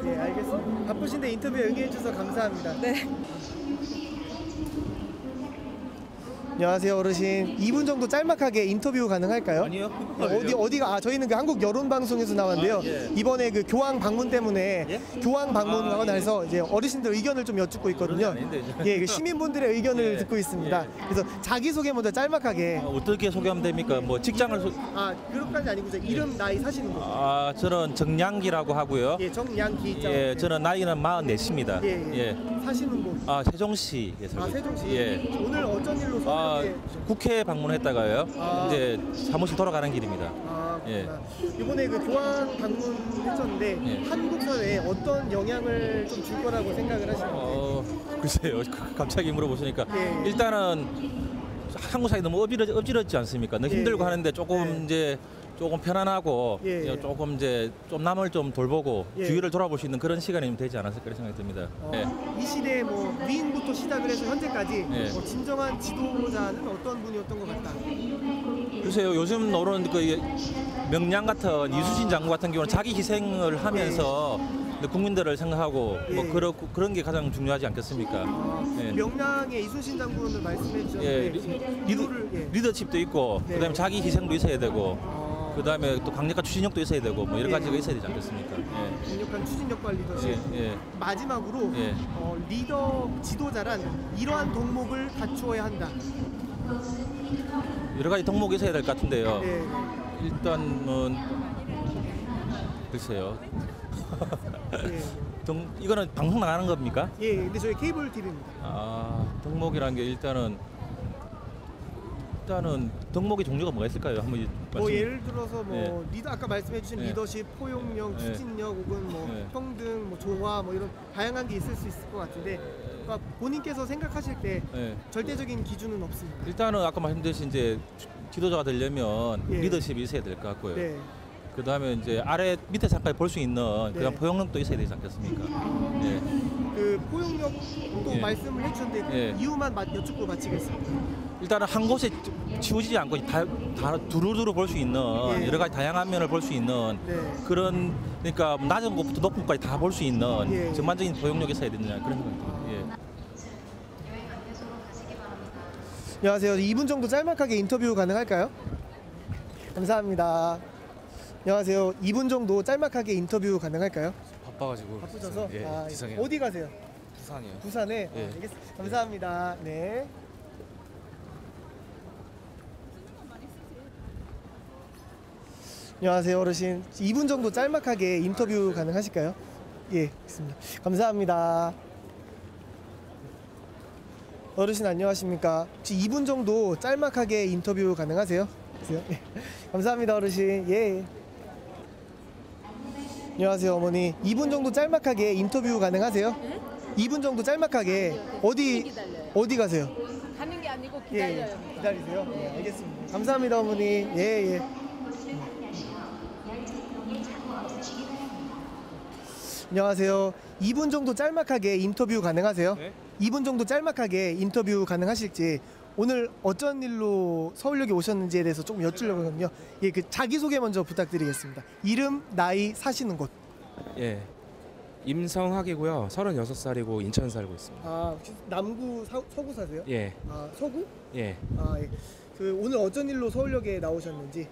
네, 알겠습니다. 바쁘신데 인터뷰에 응해 주셔서 감사합니다. 네. 안녕하세요, 어르신. 2분 정도 짤막하게 인터뷰 가능할까요? 아니요. 어디가 저희는 그 한국 여론 방송에서 나왔는데요. 예. 이번에 그 교황 방문 때문에 예? 교황 방문하고 예. 나서 이제 어르신들 의견을 좀 여쭙고 있거든요. 그런 게 아닌데, 예, 그 시민분들의 의견을 예. 듣고 있습니다. 그래서 자기 소개 먼저 짤막하게. 어떻게 소개하면 됩니까? 뭐 직장을 그것까지 아니고 이제 이름, 나이, 사시는 거. 저는 정량기라고 하고요. 예, 정양기. 예, 저는 나이는 44입니다. 예. 사시는 곳. 세종시에 살고 세종시. 예. 오늘 어쩐 일로 서울에 국회 방문했다가요. 이제 사무실 돌아가는 길입니다. 예. 이번에 그 교황 방문했었는데 예. 한국 사회에 어떤 영향을 좀 줄 거라고 생각을 하시나요? 글쎄요. 갑자기 물어보시니까 예. 일단은 한국 사회 너무 엎질렀지 않습니까? 너무 예, 힘들고 예. 하는데 조금 이제 조금 편안하고 예. 조금 이제 좀 남을 좀 돌보고 예. 주위를 돌아볼 수 있는 그런 시간이 좀 되지 않았을까 그런 생각이 듭니다. 예. 이 시대에 뭐 위인부터 시작을 해서 현재까지 예. 진정한 지도자는 어떤 분이었던 것 같다. 글쎄요, 요즘 오는 그 명량 같은 이수진 장군 같은 경우는 자기 희생을 하면서 국민들을 생각하고 뭐 그런 게 가장 중요하지 않겠습니까? 예. 명량의 이순신 장군을 말씀해 주셨는데 리더십도 있고 그다음에 자기 희생도 있어야 되고 그다음에 또 강력한 추진력도 있어야 되고 뭐 여러 가지가 있어야 되지 않겠습니까? 예. 강력한 추진력과 리더십. 예. 마지막으로 리더 지도자란 이러한 덕목을 갖추어야 한다. 여러 가지 덕목이 있어야 될 것 같은데요. 네. 일단 뭐 글쎄요. 이거는 방송 나가는 겁니까? 예, 근데 저희 케이블 TV입니다. 덕목이라는 게 일단은 덕목의 종류가 뭐가 있을까요? 한번 예를 들어서 리더 아까 말씀해주신 리더십, 포용력, 예. 추진력 혹은 예. 평등, 조화 이런 다양한 게 있을 수 있을 것 같은데 그러니까 본인께서 생각하실 때 절대적인 기준은 없습니다. 일단은 아까 말씀드린 이제 지도자가 되려면 리더십이 있어야 될 것 같고요. 그 다음에 이제 밑에 사람까지 볼 수 있는 그런 포용력도 있어야 되지 않겠습니까? 그 포용력도 말씀을 해주셨는데 이유만 여쭙고 마치겠습니다. 일단은 한 곳에 치우지지 않고 다 두루두루 볼 수 있는 여러 가지 다양한 면을 볼 수 있는 그런 그러니까 낮은 곳부터 높은 곳까지 다 볼 수 있는 전반적인 포용력이 있어야 되느냐 그런 생각입니다. 안녕하세요. 2분 정도 짤막하게 인터뷰 가능할까요? 감사합니다. 안녕하세요. 2분 정도 짤막하게 인터뷰 가능할까요? 바빠가지고. 바쁘셔서? 죄송해요. 어디 가세요? 부산이요. 부산에? 알겠습니다. 감사합니다. 네. 안녕하세요, 어르신. 2분 정도 짤막하게 인터뷰 가능하실까요? 예, 있습니다. 감사합니다. 어르신 안녕하십니까? 혹시 2분 정도 짤막하게 인터뷰 가능하세요? 예. 감사합니다, 어르신. 예. 안녕하세요, 어머니. 2분 정도 짤막하게 인터뷰 가능하세요? 2분 정도 짤막하게 어디 가세요? 가는 게 아니고 기다려요. 기다리세요? 네, 알겠습니다. 감사합니다, 어머니. 예. 안녕하세요. 2분 정도 짤막하게 인터뷰 가능하세요? 2분 정도 짤막하게 인터뷰 가능하실지 오늘 어쩐 일로 서울역에 오셨는지에 대해서 조금 여쭈려고 하거든요. 그 자기소개 먼저 부탁드리겠습니다. 이름, 나이, 사시는 곳. 예, 임성학이고요. 36살이고 인천 살고 있습니다. 혹시 남구 서구 사세요? 예. 서구? 예. 예. 그 오늘 어쩐 일로 서울역에 나오셨는지.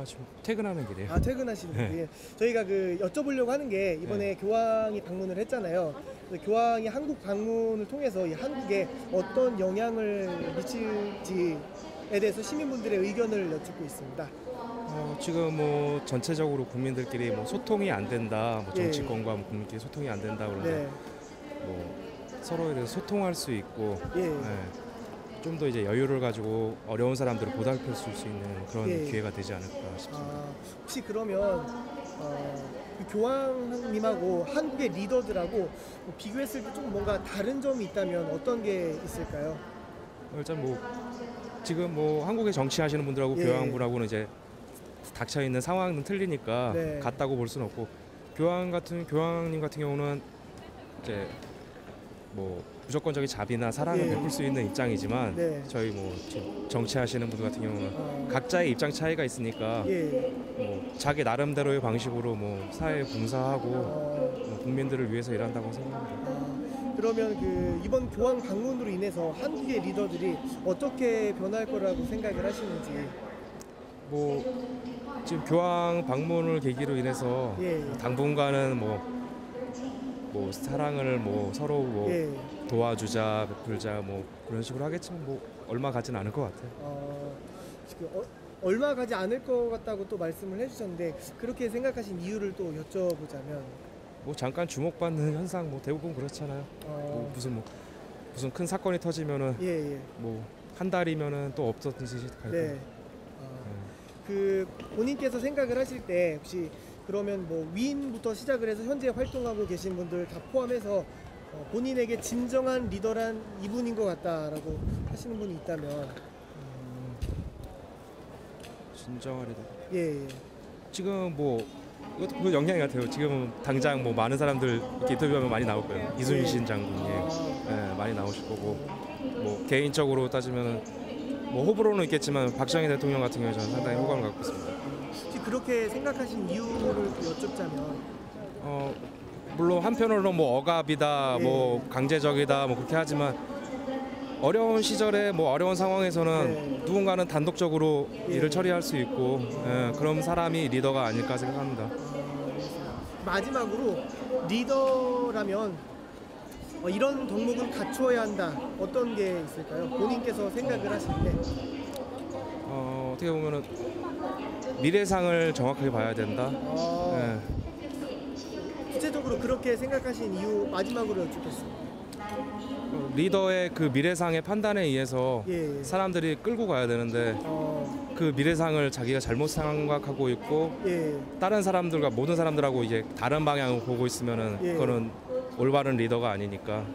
지금 퇴근하는 길이에요. 퇴근하시는 길이에요. 저희가 여쭤보려고 하는 게 이번에 교황이 방문을 했잖아요. 교황이 한국 방문을 통해서 이 한국에 어떤 영향을 미칠지에 대해서 시민분들의 의견을 여쭙고 있습니다. 지금 뭐 전체적으로 국민들끼리 뭐 소통이 안 된다, 뭐 정치권과 국민끼리 소통이 안 된다 그러는데 뭐 서로에 대해서 소통할 수 있고 좀 더 이제 여유를 가지고 어려운 사람들을 보살필 수 있는 그런 기회가 되지 않을까 싶습니다. 혹시 그러면 교황님하고 한국의 리더들하고 비교했을 때 좀 뭔가 다른 점이 있다면 어떤 게 있을까요? 일단 뭐 지금 뭐 한국에 정치하시는 분들하고 교황분하고는 이제 닥쳐 있는 상황은 틀리니까 같다고 볼 수는 없고 교황님 같은 경우는 이제 뭐 무조건적인 자비나 사랑을 예. 베풀 수 있는 입장이지만 네. 저희 뭐 지금 정치하시는 분들 같은 경우는 각자의 입장 차이가 있으니까 예. 뭐 자기 나름대로의 방식으로 뭐 사회에 봉사하고 뭐 국민들을 위해서 일한다고 생각합니다. 그러면 그 이번 교황 방문으로 인해서 한국의 리더들이 어떻게 변할 거라고 생각을 하시는지. 뭐 지금 교황 방문을 계기로 인해서 예. 당분간은 뭐 사랑을 뭐 서로 뭐 예. 도와주자, 베풀자 뭐 그런 식으로 하겠지만 뭐 얼마 가진 않을 것 같아요. 지금 얼마 가지 않을 것 같다고 또 말씀을 해주셨는데 그렇게 생각하신 이유를 또 여쭤보자면 뭐 잠깐 주목받는 현상 뭐 대부분 그렇잖아요. 뭐 무슨 큰 사건이 터지면은 예. 뭐 한 달이면은 또 없었던 짓이 갈 거예요. 네. 그 본인께서 생각을 하실 때 혹시 그러면 뭐 위인부터 시작을 해서 현재 활동하고 계신 분들 다 포함해서 본인에게 진정한 리더란 이분인 것 같다라고 하시는 분이 있다면 진정한 리더. 예. 지금 뭐 이것도 그 영향이 같아요. 지금 당장 뭐 많은 사람들 이렇게 인터뷰하면 많이 나올 거예요. 이순신 장군이 많이 나오실 거고 뭐 개인적으로 따지면 뭐 호불호는 있겠지만 박정희 대통령 같은 경우에 저는 상당히 호감을 갖고 있습니다. 혹시 그렇게 생각하신 이유를 여쭙자면 물론 한편으로 뭐 억압이다, 뭐 강제적이다, 뭐 그렇게 하지만 어려운 시절에 뭐 어려운 상황에서는 누군가는 단독적으로 일을 처리할 수 있고 그런 사람이 리더가 아닐까 생각합니다. 마지막으로 리더라면 이런 덕목은 갖추어야 한다. 어떤 게 있을까요? 본인께서 생각을 하실 때. 어떻게 보면은 미래상을 정확하게 봐야 된다. 구체적으로 그렇게 생각하신 이유 마지막으로 여쭙겠습니다. 리더의 그 미래상의 판단에 의해서 사람들이 끌고 가야 되는데 그 미래상을 자기가 잘못 생각하고 있고 다른 사람들과 모든 사람들하고 이제 다른 방향을 보고 있으면은 그거는 올바른 리더가 아니니까.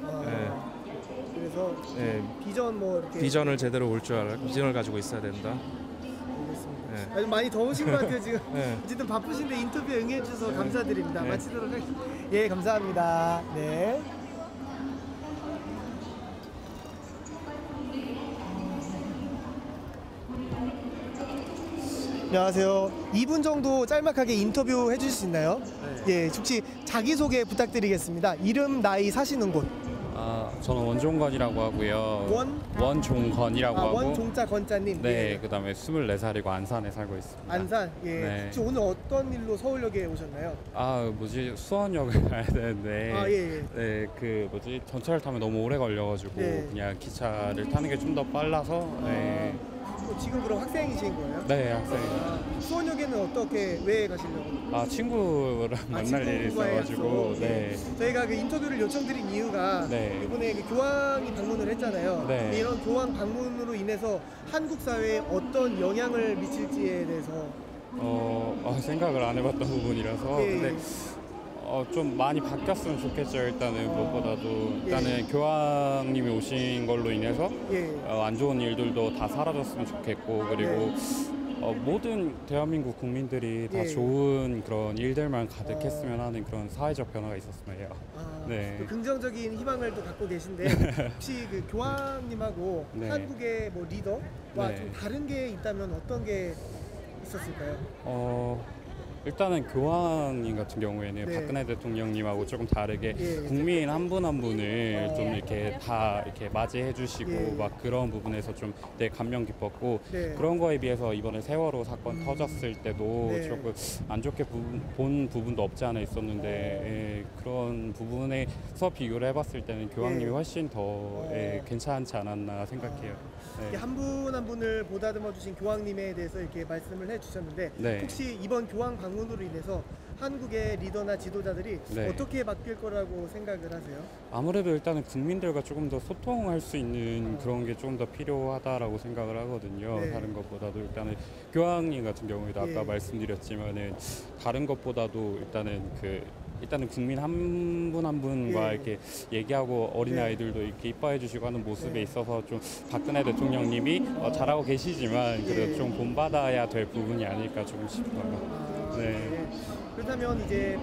그래서 비전 뭐 이렇게 비전을 제대로 올 줄 알아. 비전을 가지고 있어야 된다. 알겠습니다. 아주 많이 더우신 것 같아요 지금. 어쨌든 바쁘신데 인터뷰에 응해주셔서 감사드립니다. 마치도록 하겠습니다. 예, 감사합니다. 네. 안녕하세요. 2분 정도 짤막하게 인터뷰 해주실 수 있나요? 예, 혹시 자기소개 부탁드리겠습니다. 이름, 나이, 사시는 곳. 저는 원종건이라고 하고요. 원종건이라고 하고. 원종자 건자님. 네, 그다음에 24살이고 안산에 살고 있습니다. 안산. 예. 네. 혹시 오늘 어떤 일로 서울역에 오셨나요? 수원역을 가야 되는데. 예. 네, 전철 타면 너무 오래 걸려가지고 그냥 기차를 타는 게 좀 더 빨라서. 네. 지금 그럼 학생이신 거예요? 네, 학생입니다. 수원역에는 왜 가시려고? 친구랑 만날 일이 있어가지고. 네. 저희가 그 인터뷰를 요청드린 이유가 이번에 그 교황이 방문을 했잖아요. 이런 교황 방문으로 인해서 한국 사회에 어떤 영향을 미칠지에 대해서 생각을 안 해봤던 부분이라서. 근데 좀 많이 바뀌었으면 좋겠죠. 일단은 무엇보다도 교황님이 오신 걸로 인해서 안 좋은 일들도 다 사라졌으면 좋겠고 그리고 모든 대한민국 국민들이 다 좋은 그런 일들만 가득했으면 하는 그런 사회적 변화가 있었으면 해요. 그 긍정적인 희망을 또 갖고 계신데 혹시 그 교황님하고 한국의 뭐 리더와 좀 다른 게 있다면 어떤 게 있었을까요? 일단은 교황님 같은 경우에는 박근혜 대통령님하고 조금 다르게 국민 한 분 한 분을 좀 이렇게 다 이렇게 맞이해 주시고 막 그런 부분에서 좀 감명 깊었고 그런 거에 비해서 이번에 세월호 사건 터졌을 때도 조금 안 좋게 본 부분도 없지 않아 있었는데 그런 부분에서 비교를 해봤을 때는 교황님이 훨씬 더 괜찮지 않았나 생각해요. 한 분 한 분을 보다듬어 주신 교황님에 대해서 이렇게 말씀을 해주셨는데 혹시 이번 교황 방문으로 인해서 한국의 리더나 지도자들이 어떻게 바뀔 거라고 생각을 하세요? 아무래도 일단은 국민들과 조금 더 소통할 수 있는 그런 게 조금 더 필요하다라고 생각을 하거든요. 다른 것보다도 일단은 교황님 같은 경우에도 아까 말씀드렸지만은 다른 것보다도 일단은 국민 한 분 한 분과 이렇게 얘기하고 어린아이들도 이렇게 이뻐해 주시고 하는 모습에 있어서 좀 박근혜 대통령님이 잘하고 계시지만 그래도 좀 본받아야 될 부분이 아닐까 조금 싶어요. 그렇다면 이제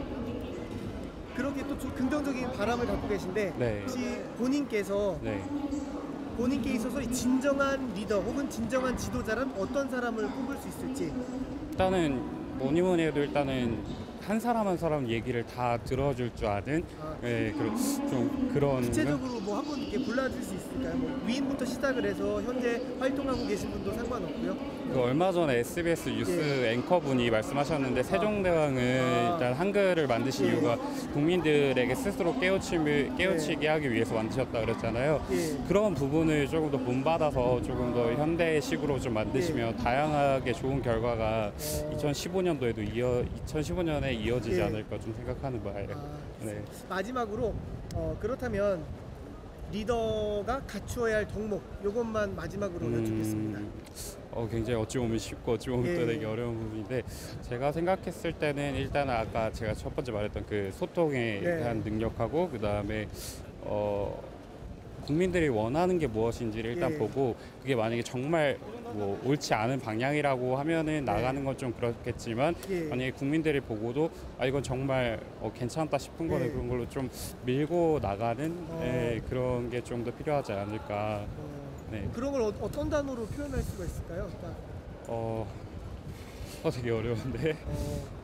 그렇게 또 긍정적인 바람을 갖고 계신데 네. 혹시 본인께서 네. 본인께 있어서 이 진정한 리더 혹은 진정한 지도자란 어떤 사람을 꼽을 수 있을지. 일단은 뭐니 뭐니 해도 일단은 한 사람 한 사람 얘기를 다 들어줄 줄 아는 예, 좀 그런 구체적으로 뭐 한번 이렇게 골라줄 수 있을까요? 뭐 위인부터 시작을 해서 현재 활동하고 계신 분도 상관없고요. 그 얼마 전에 SBS 뉴스 앵커분이 말씀하셨는데 세종대왕은 일단 한글을 만드신 이유가 국민들에게 스스로 깨우치게 하기 위해서 만드셨다 그랬잖아요. 그런 부분을 조금 더 본받아서 조금 더 현대식으로 좀 만드시면 다양하게 좋은 결과가 2015년에 이어지지 않을까 좀 생각하는 바예요. 네. 마지막으로 그렇다면 리더가 갖추어야 할 덕목 이것만 마지막으로 여쭙겠습니다. 굉장히 어찌 보면 쉽고 어찌 보면 또 되게 어려운 부분인데 제가 생각했을 때는 일단 아까 제가 첫 번째 말했던 그 소통에 대한 능력하고 그 다음에 국민들이 원하는 게 무엇인지를 일단 보고 그게 만약에 정말 뭐 옳지 않은 방향이라고 하면은 나가는 건 좀 그렇겠지만 만약에 국민들이 보고도 이건 정말 괜찮다 싶은 거는 그런 걸로 좀 밀고 나가는 그런 게 좀 더 필요하지 않을까. 네. 그런 걸 어떤 단어로 표현할 수가 있을까요? 되게 어려운데.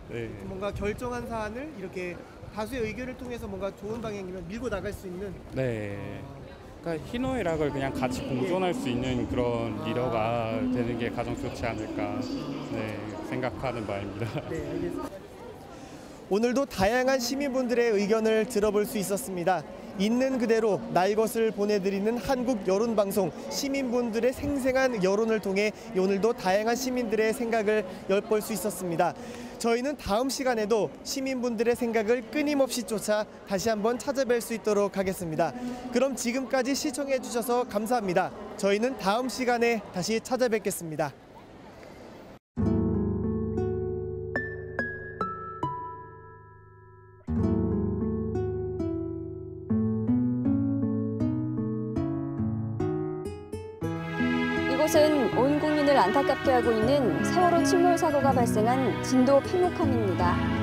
네. 뭔가 결정한 사안을 이렇게 다수의 의견을 통해서 뭔가 좋은 방향이면 밀고 나갈 수 있는. 네. 그러니까 희노애락을 그냥 같이 공존할 수 있는 그런 리더가 되는 게 가장 좋지 않을까 생각하는 바입니다. 네, 알겠습니다. 오늘도 다양한 시민분들의 의견을 들어볼 수 있었습니다. 있는 그대로 날 것을 보내드리는 한국 여론방송 시민분들의 생생한 여론을 통해 오늘도 다양한 시민들의 생각을 엿볼 수 있었습니다. 저희는 다음 시간에도 시민분들의 생각을 끊임없이 쫓아 다시 한번 찾아뵐 수 있도록 하겠습니다. 그럼 지금까지 시청해 주셔서 감사합니다. 저희는 다음 시간에 다시 찾아뵙겠습니다. 이곳은 온 국민을 안타깝게 하고 있는 세월호 침몰 사고가 발생한 진도 8목항입니다.